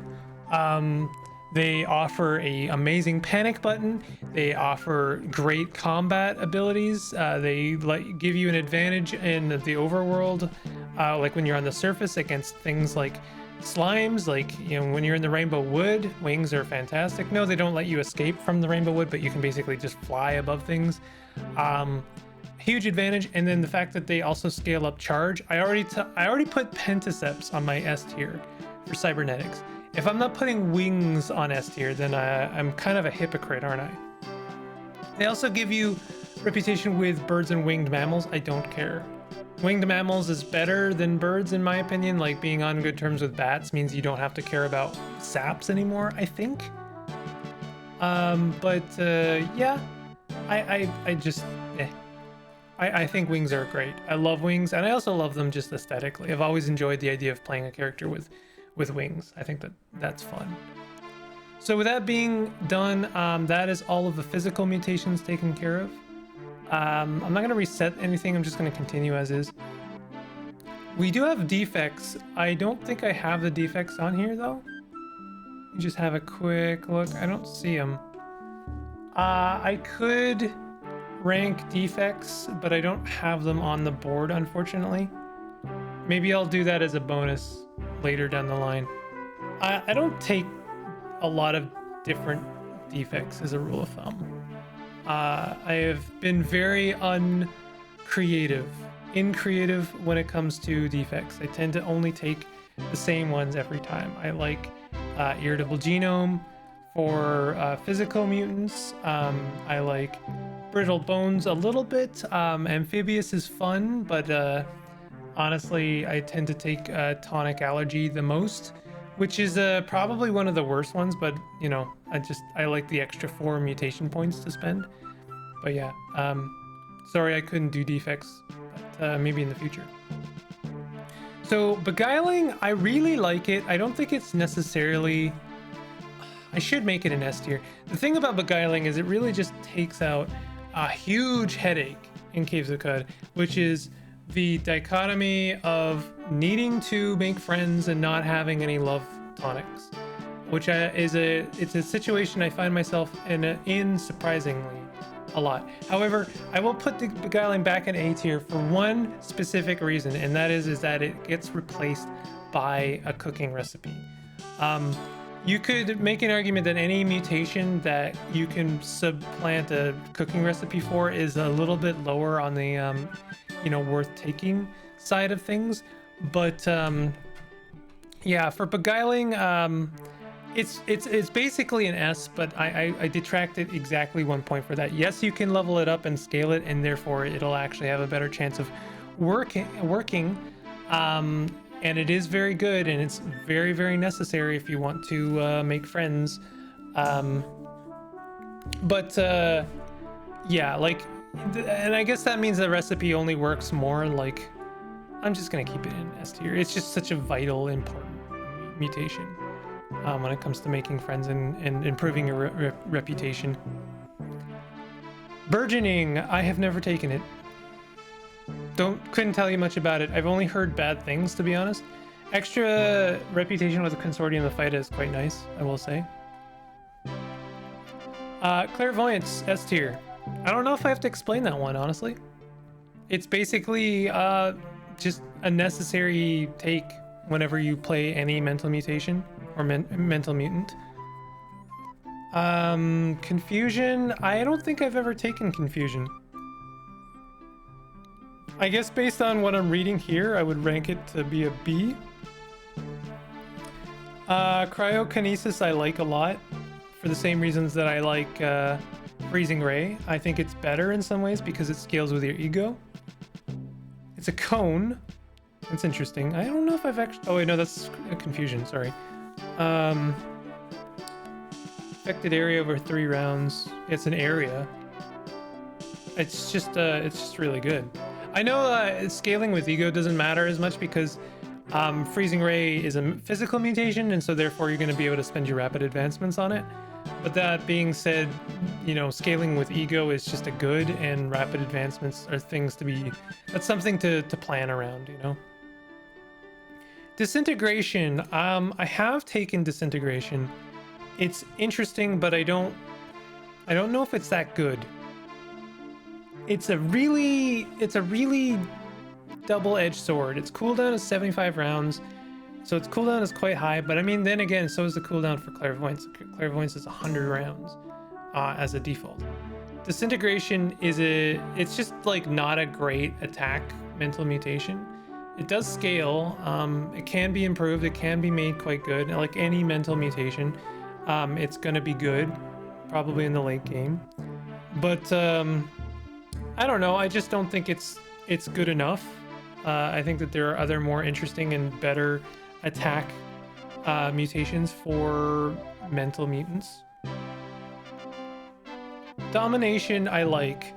They offer a amazing panic button. They offer great combat abilities. They give you an advantage in the overworld, like when you're on the surface against things like slimes, like, when you're in the Rainbow Wood. Wings are fantastic. No, they don't let you escape from the Rainbow Wood, but you can basically just fly above things. Huge advantage. And then the fact that they also scale up charge. I already put Pentaceps on my S tier for cybernetics. If I'm not putting wings on S tier, then I'm kind of a hypocrite, aren't I? They also give you reputation with birds and winged mammals. I don't care. Winged mammals is better than birds, in my opinion. Like, being on good terms with bats means you don't have to care about saps anymore, I think. Yeah, I just, I think wings are great. I love wings, and I also love them just aesthetically. I've always enjoyed the idea of playing a character with with wings. I think that that's fun. So with that being done, that is all of the physical mutations taken care of. I'm not going to reset anything. I'm just going to continue as is. We do have defects. I don't think I have the defects on here though. Just have a quick look. I don't see them. I could rank defects, but I don't have them on the board, unfortunately. Maybe I'll do that as a bonus later down the line. I don't take a lot of different defects as a rule of thumb. I have been very uncreative, increative when it comes to defects. I tend to only take the same ones every time. I like irritable genome for physical mutants. I like brittle bones a little bit. Amphibious is fun, but honestly, I tend to take tonic allergy the most, which is probably one of the worst ones, but you know, I like the extra 4 mutation points to spend. But yeah, sorry I couldn't do defects, but maybe in the future. So beguiling, I really like it. I don't think it's necessarily, I should make it an S tier. The thing about beguiling is it really just takes out a huge headache in Caves of Cud, which is the dichotomy of needing to make friends and not having any love tonics, which it's a situation I find myself in surprisingly a lot. However, I will put the beguiling back in A tier for one specific reason, and that is that it gets replaced by a cooking recipe. You could make an argument that any mutation that you can supplant a cooking recipe for is a little bit lower on the worth taking side of things, but yeah, for beguiling, it's basically an S, but I detract it exactly 1 point for that. Yes, you can level it up and scale it, and therefore it'll actually have a better chance of working. And it is very good, and it's very, very necessary if you want to make friends. Yeah, like, and I guess that means the recipe only works more. Like, I'm just gonna keep it in S tier. It's just such a vital, important mutation when it comes to making friends and improving your reputation. Burgeoning, I have never taken it. Couldn't tell you much about it. I've only heard bad things, to be honest. Extra reputation with the consortium of fight is quite nice, I will say. Clairvoyance, S tier. I don't know if I have to explain that one, honestly. It's basically just a necessary take whenever you play any mental mutation or mental mutant. Confusion, I don't think I've ever taken confusion. I guess based on what I'm reading here, I would rank it to be a B. Cryokinesis I like a lot for the same reasons that I like Freezing Ray. I think it's better in some ways because it scales with your ego. It's a cone. That's interesting. I don't know if I've actually... Oh wait, no, that's a confusion, sorry. Affected area over 3 rounds. It's an area. It's just really good. I know scaling with ego doesn't matter as much because Freezing Ray is a physical mutation, and so therefore you're going to be able to spend your rapid advancements on it. But that being said, you know, scaling with ego is just a good, and rapid advancements are things to be... That's something to plan around, you know? Disintegration. I have taken disintegration. It's interesting, but I don't know if it's that good. It's a really double-edged sword. Its cooldown is 75 rounds, so its cooldown is quite high, but I mean, then again, so is the cooldown for Clairvoyance. Clairvoyance is 100 rounds as a default. Disintegration it's just like not a great attack mental mutation. It does scale. It can be improved. It can be made quite good. Like any mental mutation, it's gonna be good, probably in the late game. But I don't know. I just don't think it's good enough. I think that there are other more interesting and better attack mutations for mental mutants. Domination, I like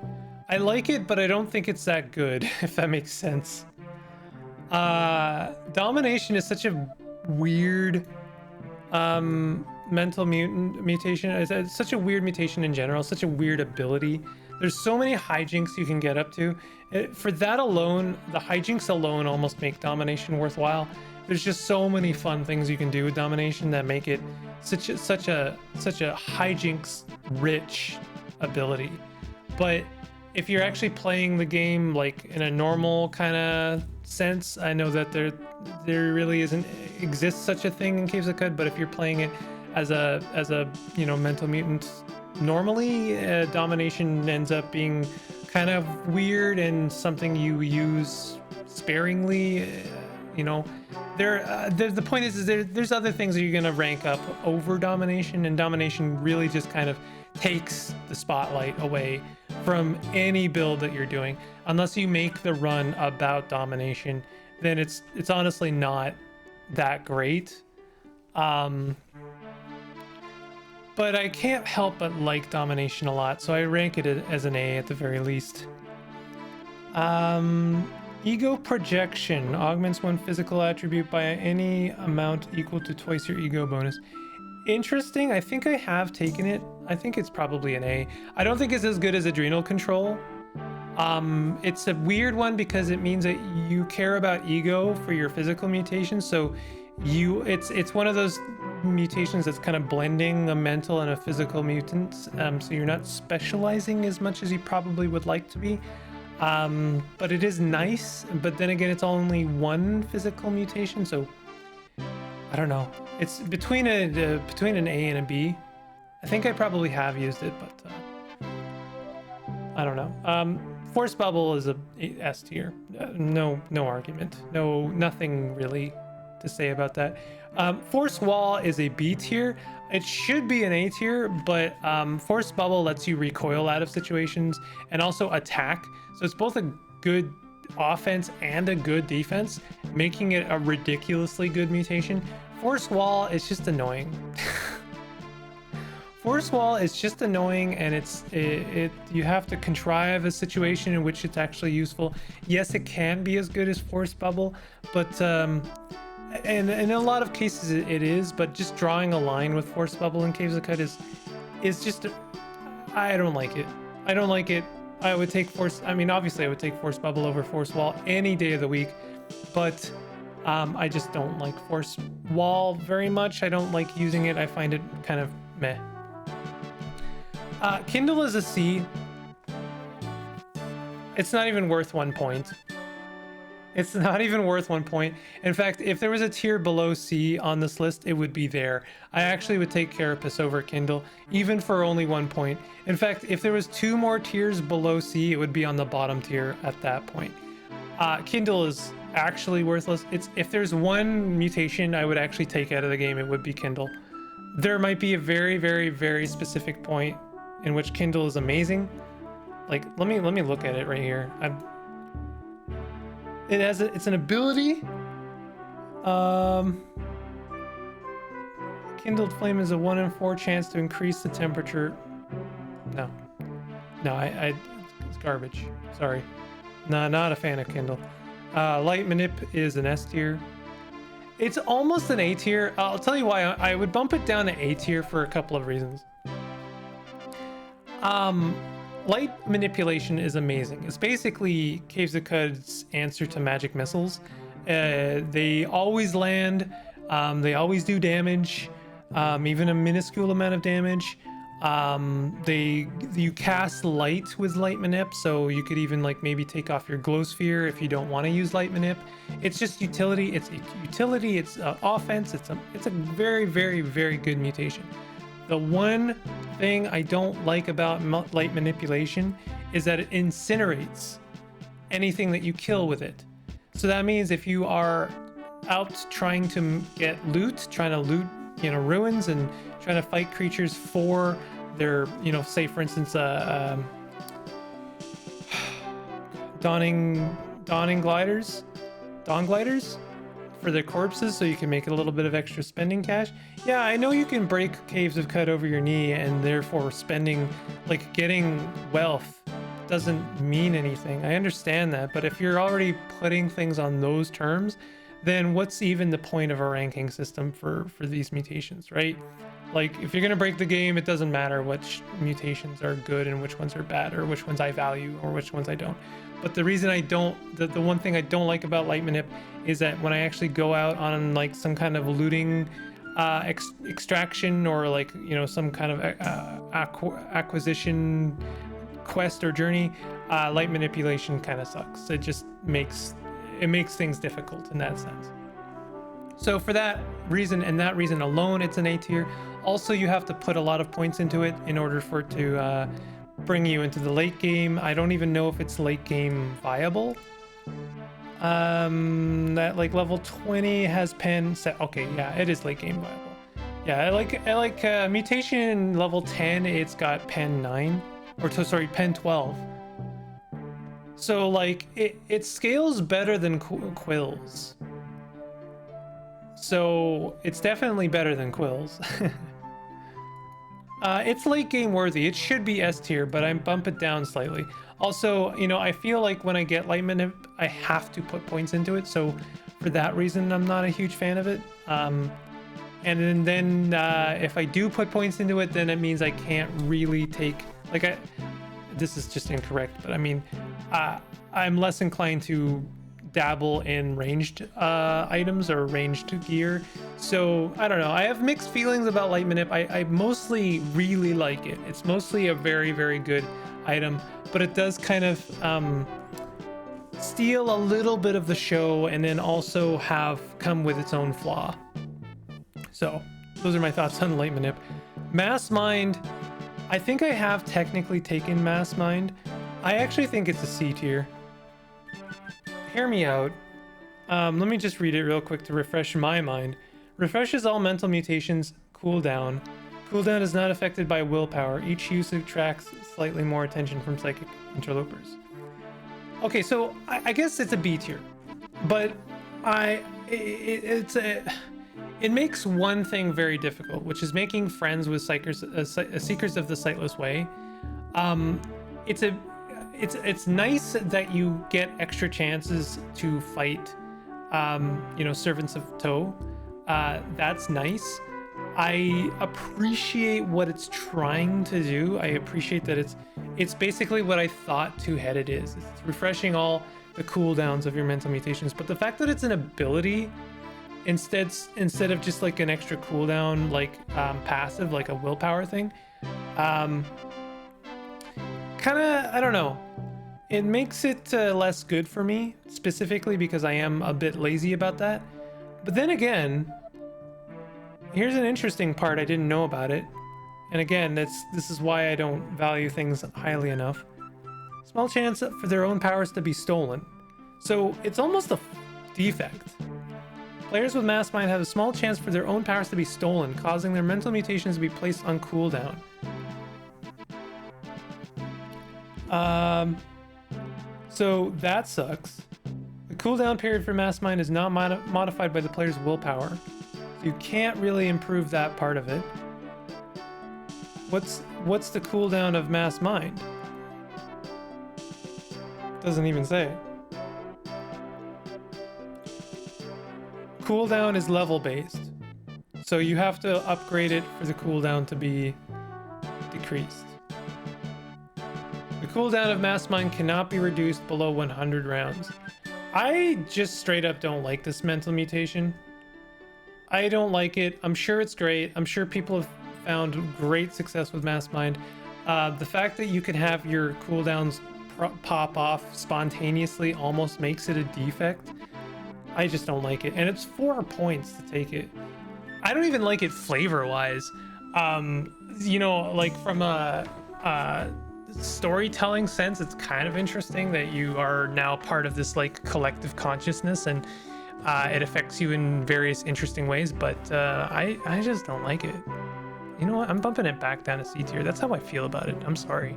it, but I don't think it's that good, if that makes sense. Domination is such a weird mental mutation. It's such a weird mutation in general, such a weird ability. There's so many hijinks you can get up to. For that alone, the hijinks alone almost make domination worthwhile. There's just so many fun things you can do with domination that make it such a hijinks rich ability. But if you're actually playing the game like in a normal kind of sense, I know that there really exists such a thing in Caves of Cud, but if you're playing it as a you know, mental mutant normally, domination ends up being kind of weird and something you use sparingly. You know, the point is there's other things that you're gonna rank up over domination, and domination really just kind of takes the spotlight away from any build that you're doing. Unless you make the run about domination, then it's honestly not that great. But I can't help but like domination a lot, so I rank it as an A at the very least. Ego projection augments one physical attribute by any amount equal to twice your ego bonus. Interesting. I think I have taken it. I think it's probably an A. I don't think it's as good as adrenal control. It's a weird one because it means that you care about ego for your physical mutations, so it's one of those mutations that's kind of blending a mental and a physical mutant, so you're not specializing as much as you probably would like to be. But it is nice, but then again, it's only one physical mutation, so I don't know. It's between an A and a B. I think I probably have used it, but I don't know. Force Bubble is a S tier. No argument. Nothing really to say about that. Force Wall is a B tier. It should be an A tier, but Force Bubble lets you recoil out of situations and also attack. So it's both a good offense and a good defense, making it a ridiculously good mutation. Force Wall is just annoying. Force Wall is just annoying, and you have to contrive a situation in which it's actually useful. Yes, it can be as good as Force Bubble, but and in a lot of cases it is, but just drawing a line with Force Bubble in Caves of Cud is just, I don't like it. I don't like it. I would take obviously I would take Force Bubble over Force Wall any day of the week, but I just don't like Force Wall very much. I don't like using it. I find it kind of meh. Kindle is a C. It's not even worth 1 point. It's not even worth 1 point. In fact, if there was a tier below C on this list, it would be there. I actually would take Carapace over Kindle, even for only 1 point. In fact, if there was 2 more tiers below C, it would be on the bottom tier at that point. Kindle is actually worthless. If there's one mutation I would actually take out of the game, it would be Kindle. There might be a very, very, very specific point in which Kindle is amazing. Like, let me look at it right here. It's an ability. Kindled flame is a 1 in 4 chance to increase the temperature. No, it's garbage. Sorry. No, not a fan of Kindle. Light Manip is an S tier. It's almost an A tier. I'll tell you why I would bump it down to A tier for a couple of reasons. Light manipulation is amazing. It's basically Caves of Cud's answer to magic missiles. They always land. They always do damage, even a minuscule amount of damage. You cast light with light manip, so you could even like maybe take off your glow sphere if you don't want to use light manip. It's just utility. It's utility. It's offense. It's a very, very, very good mutation. The one thing I don't like about light manipulation is that it incinerates anything that you kill with it. So that means if you are out trying to get loot, trying to loot, ruins and trying to fight creatures for their, say for instance, dawn gliders for their corpses, so you can make a little bit of extra spending cash. Yeah, I know you can break Caves of Cud over your knee, and therefore spending, like getting wealth doesn't mean anything. I understand that, but if you're already putting things on those terms, then what's even the point of a ranking system for these mutations, right? Like, if you're gonna break the game, it doesn't matter which mutations are good and which ones are bad, or which ones I value or which ones I don't. But the reason I don't, the one thing I don't like about light manip is that when I actually go out on like some kind of looting extraction, or like, you know, some kind of acquisition quest or journey, light manipulation kind of sucks. It just makes things difficult in that sense. So for that reason, and that reason alone, it's an A tier. Also, you have to put a lot of points into it in order for it to bring you into the late game. I don't even know if it's late game viable. That like level 20 has pen set. Okay, yeah, it is late game viable. Yeah, I like mutation level 10. It's got pen 9, or sorry, pen 12. So like it scales better than Quills. So it's definitely better than Quills. It's late game worthy. It should be S tier, but I bump it down slightly. Also, you know, I feel like when I get light manip, I have to put points into it. So for that reason, I'm not a huge fan of it. And then if I do put points into it, then it means I can't really take, like, this is just incorrect, but I mean, I'm less inclined to dabble in ranged items or ranged gear. So I don't know, I have mixed feelings about light manip. I mostly really like it. It's mostly a very, very good item, but it does kind of steal a little bit of the show, and then also come with its own flaw. So those are my thoughts on light manip. Mass mind, I think I have technically taken mass mind. I actually think it's a C tier. Hear me out. Let me just read it real quick to refresh my mind. Refreshes all mental mutations. Cooldown. Cooldown is not affected by willpower. Each use attracts slightly more attention from psychic interlopers. Okay, so I guess it's a B tier, but it makes one thing very difficult, which is making friends with seekers of the sightless way. It's nice that you get extra chances to fight, you know, servants of Toe. That's nice. I appreciate what it's trying to do. I appreciate that it's basically what I thought two-headed is. It's refreshing all the cooldowns of your mental mutations, but the fact that it's an ability instead of just like an extra cooldown, like passive, like a willpower thing, kind of, I don't know. It makes it less good for me, specifically because I am a bit lazy about that. But then again, here's an interesting part I didn't know about it. And again, this is why I don't value things highly enough. Small chance for their own powers to be stolen. So it's almost a defect. Players with mass mind have a small chance for their own powers to be stolen, causing their mental mutations to be placed on cooldown. So that sucks. The cooldown period for mass mind is not modified by the player's willpower. So you can't really improve that part of it. What's the cooldown of mass mind? Doesn't even say. Cooldown is level based. So you have to upgrade it for the cooldown to be decreased. The cooldown of mass mind cannot be reduced below 100 rounds. I just straight up don't like this mental mutation. I don't like it. I'm sure it's great. I'm sure people have found great success with mass mind. The fact that you can have your cooldowns pop off spontaneously almost makes it a defect. I just don't like it. And it's 4 points to take it. I don't even like it flavor wise. You know, like from a storytelling sense, it's kind of interesting that you are now part of this like collective consciousness, and it affects you in various interesting ways, but I just don't like it. You know what? I'm bumping it back down to C tier. That's how I feel about it. I'm sorry.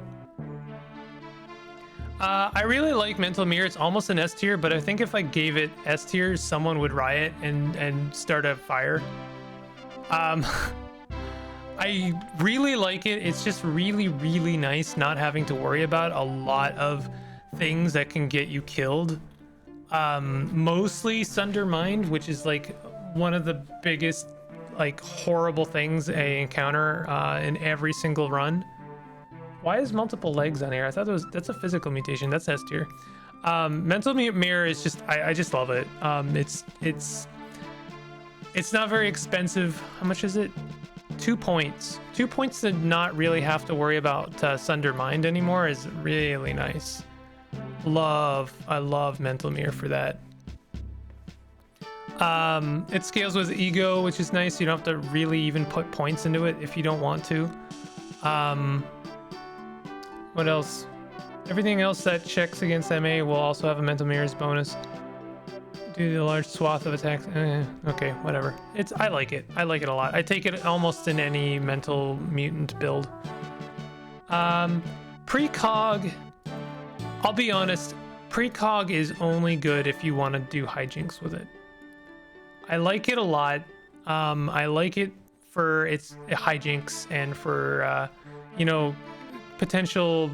I really like Mental Mirror. It's almost an S tier, but I think if I gave it S tier, someone would riot and start a fire. I really like it. It's just really, really nice not having to worry about a lot of things that can get you killed. Mostly Sunder Mind, which is like one of the biggest like horrible things I encounter in every single run. Why is multiple legs on here? I thought that's a physical mutation. That's S tier. Mental Mirror is just I just love it. It's not very expensive. How much is it? 2 points. 2 points to not really have to worry about Sunder Mind anymore is really nice. I love Mental Mirror for that. It scales with ego, which is nice. You don't have to really even put points into it if you don't want to. What else? Everything else that checks against MA will also have a Mental Mirrors bonus. Due to the large swath of attacks. Okay, whatever. I like it. I like it a lot. I take it almost in any mental mutant build. Precog. I'll be honest. Precog is only good if you want to do hijinks with it. I like it a lot. I like it for its hijinks and for potential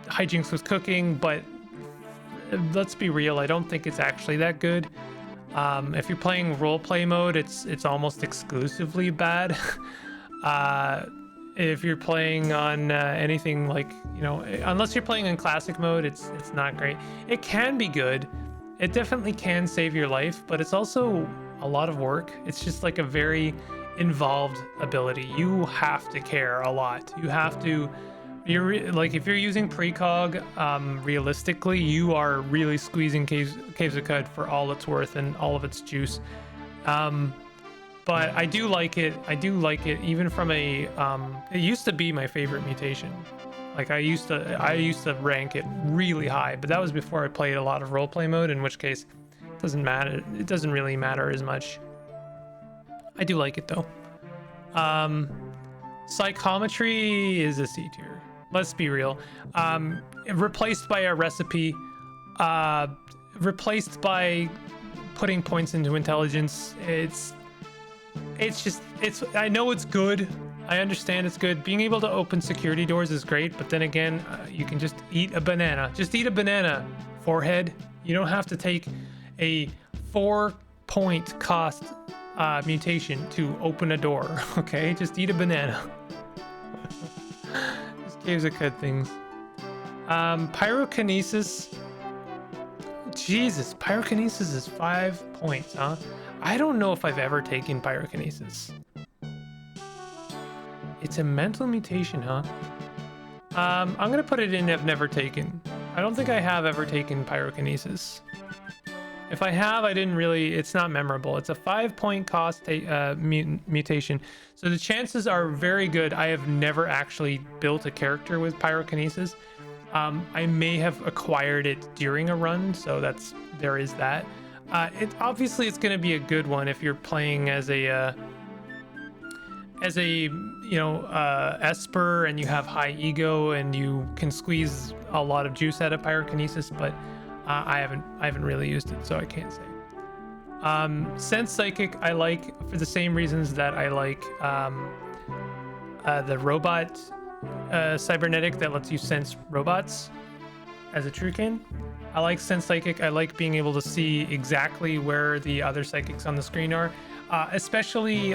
hijinks with cooking, but let's be real, I don't think it's actually that good. If you're playing roleplay mode, it's almost exclusively bad. If you're playing on anything like, unless you're playing in classic mode, it's not great. It can be good. It definitely can save your life, but it's also a lot of work. It's just like a very involved ability. You have to care a lot. You have to if you're using precog, realistically, you are really squeezing Caves of Cud for all it's worth and all of its juice. But I do like it. I do like it even from a. It used to be my favorite mutation. Like I used to rank it really high, but that was before I played a lot of roleplay mode. In which case, it doesn't matter. It doesn't really matter as much. I do like it though. Psychometry is a C tier. Let's be real. Replaced by a recipe, replaced by putting points into intelligence. I know it's good. I understand it's good. Being able to open security doors is great, but then again, you can just eat a banana. Just eat a banana, forehead. You don't have to take a 4-point cost mutation to open a door, okay? Just eat a banana. Caves of Cud things. Pyrokinesis. Jesus, pyrokinesis is 5 points, huh? I don't know if I've ever taken pyrokinesis. It's a mental mutation, huh? I'm gonna put it in I've never taken. I don't think I have ever taken pyrokinesis. If I have, it's not memorable. It's a 5-point cost mutation. So the chances are very good. I have never actually built a character with pyrokinesis. I may have acquired it during a run, so there is that. Obviously it's going to be a good one if you're playing as a Esper and you have high ego and you can squeeze a lot of juice out of pyrokinesis, but I haven't really used it, so I can't say. Sense Psychic I like for the same reasons that I like the robot cybernetic that lets you sense robots as a Truekin. I like Sense Psychic. I like being able to see exactly where the other psychics on the screen are, especially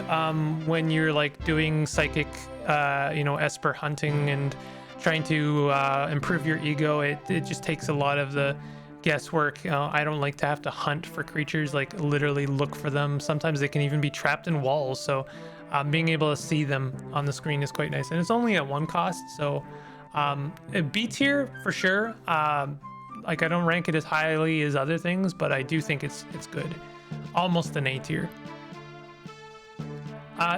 when you're like doing psychic, Esper hunting and trying to improve your ego. It just takes a lot of the guesswork. I don't like to have to hunt for creatures, like literally look for them. Sometimes they can even be trapped in walls, so being able to see them on the screen is quite nice, and it's only at 1 cost, so B tier for sure. Like I don't rank it as highly as other things, but I do think it's good. Almost an A tier.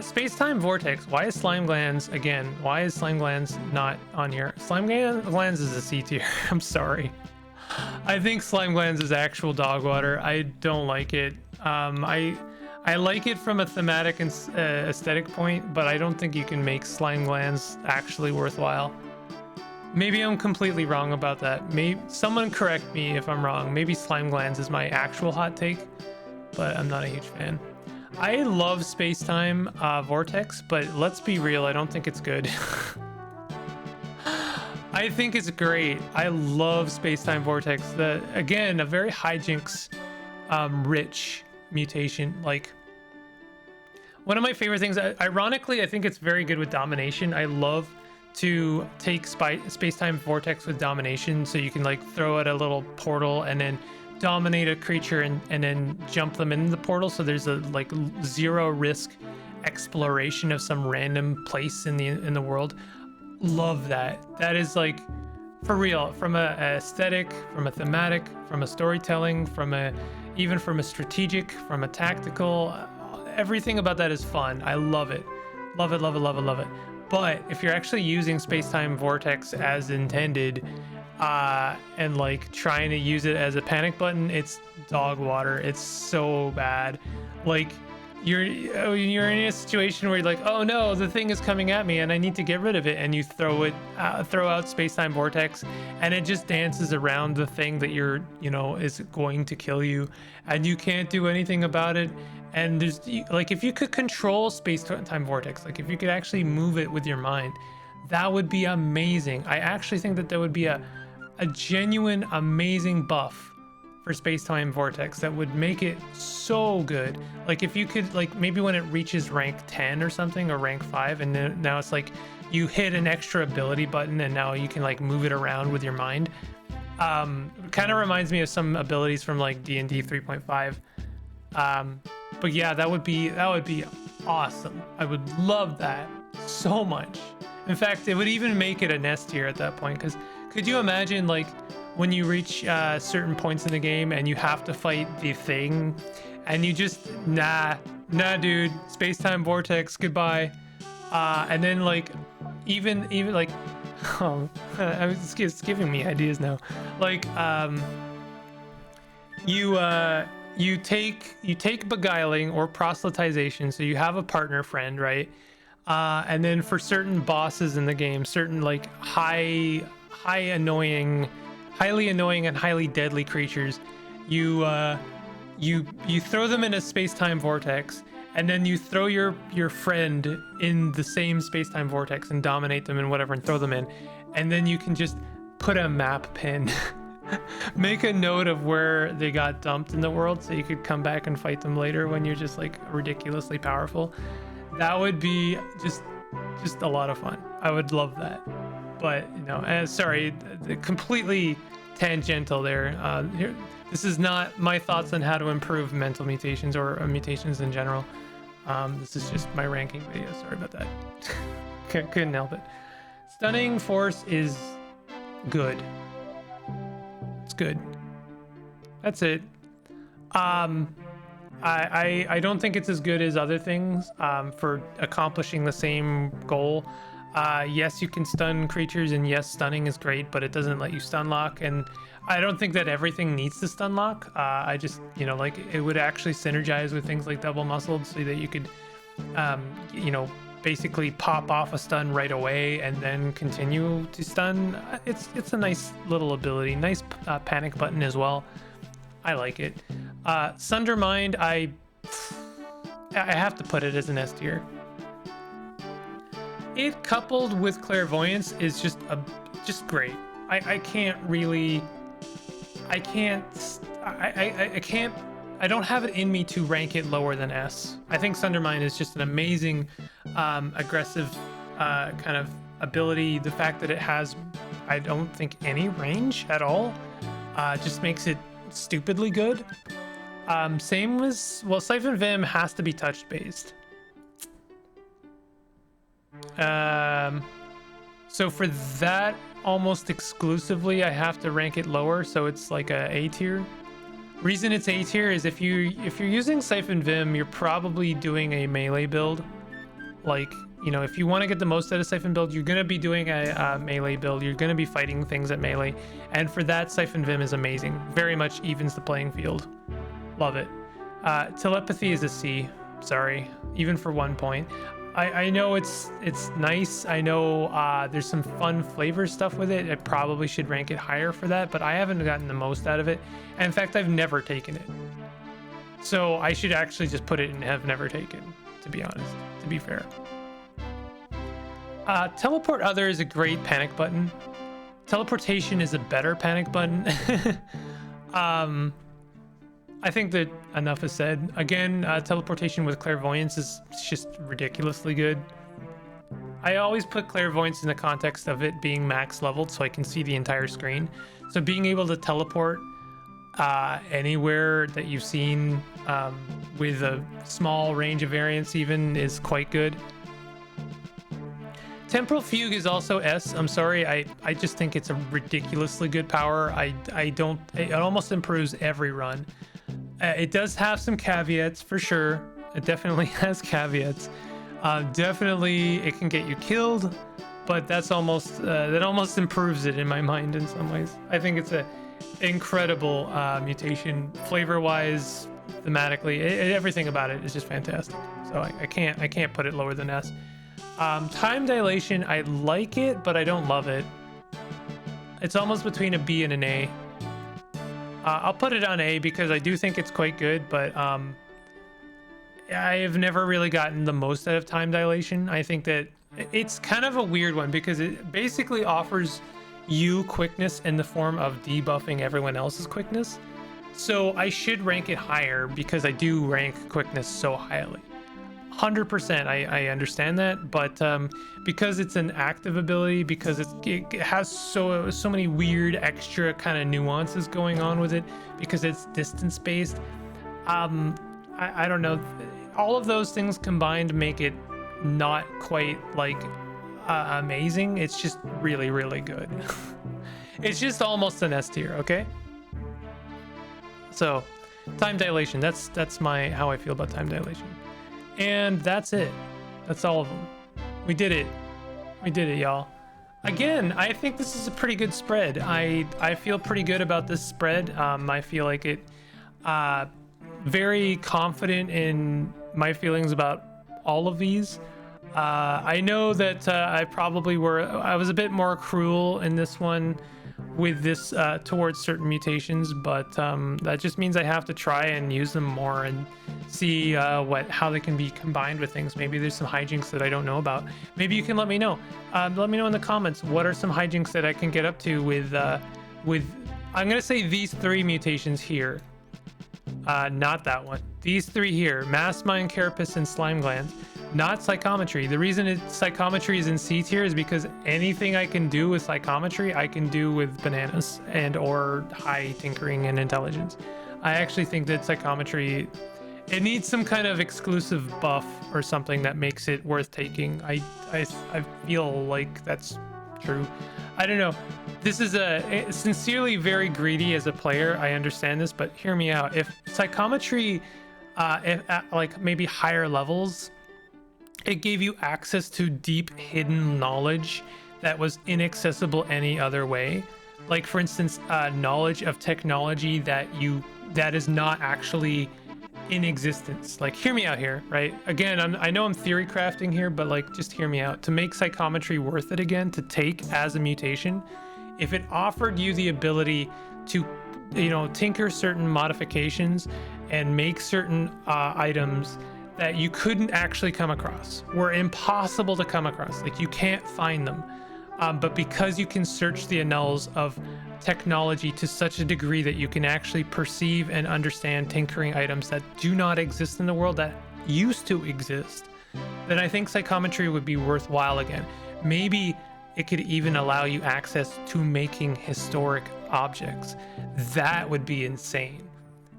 Space-time vortex. Why is slime glands again? Why is slime glands not on here? Slime glands is a C tier. I'm sorry. I think slime glands is actual dog water. I don't like it. I like it from a thematic and aesthetic point, but I don't think you can make slime glands actually worthwhile. Maybe I'm completely wrong about that. Maybe someone correct me if I'm wrong. Maybe slime glands is my actual hot take, but I'm not a huge fan. I love space-time vortex, but let's be real, I don't think it's good. I think it's great. I love space-time vortex. Again, a very hijinks rich mutation. Like, one of my favorite things, ironically, I think it's very good with domination. I love to take space-time vortex with domination, so you can like throw out a little portal and then dominate a creature and then jump them in the portal, so there's a like zero risk exploration of some random place in the world. Love that. That is like, for real, from a aesthetic, from a thematic, from a storytelling, even from a strategic, from a tactical, everything about that is fun. I love it. Love it, love it, love it, love it. But if you're actually using space-time vortex as intended, and like trying to use it as a panic button, it's dog water. It's so bad. Like, you're in a situation where you're like, oh no, the thing is coming at me and I need to get rid of it, and you throw out space-time vortex, and it just dances around the thing that is going to kill you, and you can't do anything about it. And there's like, if you could control space-time vortex, like if you could actually move it with your mind, that would be amazing. I actually think that would be a genuine amazing buff for space-time vortex that would make it so good. Like, if you could, like, maybe when it reaches rank 10 or something, or rank 5, and then now it's like you hit an extra ability button and now you can like move it around with your mind. Kind of reminds me of some abilities from like D&D 3.5. But yeah, that would be awesome. I would love that so much. In fact, it would even make it an S tier at that point, because could you imagine, like, when you reach certain points in the game and you have to fight the thing, and you just nah dude, space-time vortex, goodbye. And then like even like, oh, it's giving me ideas now. Like, you take beguiling or proselytization, so you have a partner friend, right? And then for certain bosses in the game, certain like highly annoying and highly deadly creatures, you throw them in a space-time vortex, and then you throw your friend in the same space-time vortex and dominate them and whatever, and throw them in, and then you can just put a map pin. Make a note of where they got dumped in the world, so you could come back and fight them later when you're just like ridiculously powerful. That would be just a lot of fun. I would love that. But sorry, completely tangential there. This is not my thoughts on how to improve mental mutations or mutations in general. This is just my ranking video. Sorry about that. Couldn't help it. Stunning force is good. It's good. That's it. I don't think it's as good as other things for accomplishing the same goal. Yes, you can stun creatures, and yes, stunning is great, but it doesn't let you stun lock, and I don't think that everything needs to stun lock. I just, like, it would actually synergize with things like double muscled, so that you could, basically pop off a stun right away and then continue to stun. It's a nice little ability, nice panic button as well. I like it. Sundermind, I have to put it as an S tier. It coupled with clairvoyance is just great. I don't have it in me to rank it lower than S. I think Sundermind is just an amazing, aggressive kind of ability. The fact that it has, I don't think, any range at all, just makes it stupidly good. Same as, well, Siphon Vim has to be touch based. So for that, almost exclusively, I have to rank it lower, so it's like a tier. Reason it's A tier is if you're using Siphon Vim, you're probably doing a melee build. Like, if you want to get the most out of Siphon build, you're gonna be doing a melee build. You're gonna be fighting things at melee, and for that, Siphon Vim is amazing. Very much evens the playing field. Love it. Telepathy is a C. Sorry, even for 1 point. I know it's nice. I know there's some fun flavor stuff with it. I probably should rank it higher for that, but I haven't gotten the most out of it. And in fact, I've never taken it. So I should actually just put it in have never taken, to be honest, to be fair. Teleport Other is a great panic button. Teleportation is a better panic button. I think that enough is said. Again, teleportation with clairvoyance is just ridiculously good. I always put clairvoyance in the context of it being max leveled so I can see the entire screen. So being able to teleport anywhere that you've seen with a small range of variance even is quite good. Temporal Fugue is also S. I'm sorry, I just think it's a ridiculously good power. It almost improves every run. It does have some caveats for sure. It definitely has caveats. Definitely it can get you killed, but that's almost that almost improves it in my mind in some ways. I think it's a incredible mutation, flavor wise, thematically, everything about it is just fantastic. So I can't put it lower than S. Time dilation, I like it, but I don't love it. It's almost between a B and an A. I'll put it on A because I do think it's quite good, but I have never really gotten the most out of time dilation. I think that it's kind of a weird one because it basically offers you quickness in the form of debuffing everyone else's quickness. So I should rank it higher because I do rank quickness so highly. 100%, I understand that, but because it's an active ability, because it has so many weird extra kind of nuances going on with it, because it's distance based, I don't know, all of those things combined make it not quite like amazing. It's just really, really good. It's just almost an S tier, okay? So time dilation, that's how I feel about time dilation. And that's it. That's all of them. We did it. We did it, y'all. Again, I think this is a pretty good spread. I feel pretty good about this spread. I feel like it very confident in my feelings about all of these. I know that I was a bit more cruel in this one with this towards certain mutations, but that just means I have to try and use them more and see how they can be combined with things. Maybe there's some hijinks that I don't know about. Maybe you can let me know. Let me know in the comments what are some hijinks that I can get up to with I'm gonna say these 3 mutations here. Not that one. These 3 here: Mass Mind, Carapace, and Slime Glands. Not Psychometry. The reason Psychometry is in C tier is because anything I can do with Psychometry, I can do with Bananas and or high Tinkering and Intelligence. I actually think that Psychometry, it needs some kind of exclusive buff or something that makes it worth taking. I feel like that's true. I don't know. This is sincerely very greedy as a player. I understand this, but hear me out. If Psychometry, if at like maybe higher levels, it gave you access to deep hidden knowledge that was inaccessible any other way. Like for instance, knowledge of technology that is not actually in existence. Like, hear me out here, right? Again, I know I'm theory crafting here, but like, just hear me out. To make Psychometry worth it again to take as a mutation, if it offered you the ability to, tinker certain modifications and make certain items that you couldn't actually come across, were impossible to come across, like you can't find them, but because you can search the annals of technology to such a degree that you can actually perceive and understand tinkering items that do not exist in the world that used to exist, then I think Psychometry would be worthwhile again. Maybe it could even allow you access to making historic objects. That would be insane.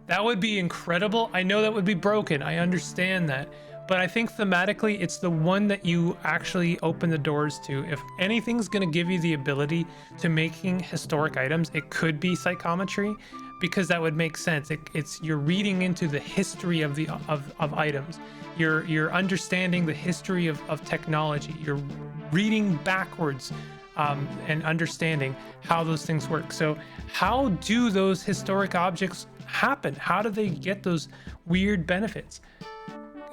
That would be incredible. I know that would be broken. I understand that. But I think thematically, it's the one that you actually open the doors to. If anything's going to give you the ability to making historic items, it could be Psychometry, because that would make sense. You're reading into the history of items. You're understanding the history of technology. You're reading backwards and understanding how those things work. So how do those historic objects happen? How do they get those weird benefits?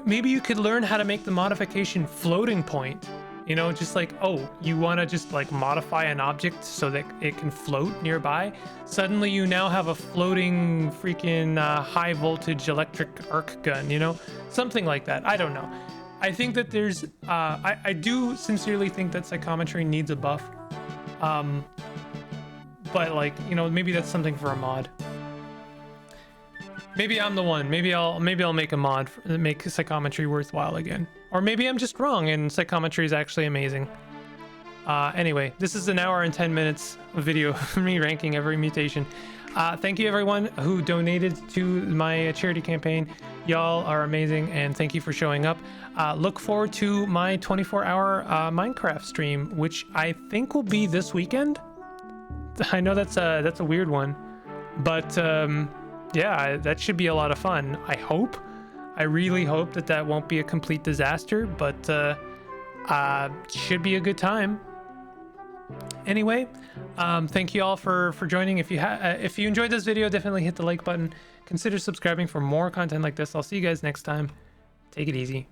Maybe you could learn how to make the modification floating point, just like, oh, you want to just like modify an object so that it can float nearby. Suddenly you now have a floating freaking high voltage electric arc gun, something like that. I don't know. I think that there's I do sincerely think that Psychometry needs a buff, but like, maybe that's something for a mod. Maybe I'm the one. Maybe I'll make a mod make psychometry worthwhile again. Or maybe I'm just wrong and psychometry is actually amazing. Anyway, this is an hour and 10 minutes of video of me ranking every mutation. Thank you everyone who donated to my charity campaign. Y'all are amazing, and thank you for showing up. Look forward to my 24-hour Minecraft stream, which I think will be this weekend. I know that's a weird one, but yeah, that should be a lot of fun. I really hope that won't be a complete disaster, but should be a good time. Anyway, thank you all for joining. If you enjoyed this video, definitely hit the like button. Consider subscribing for more content like this. I'll see you guys next time. Take it easy.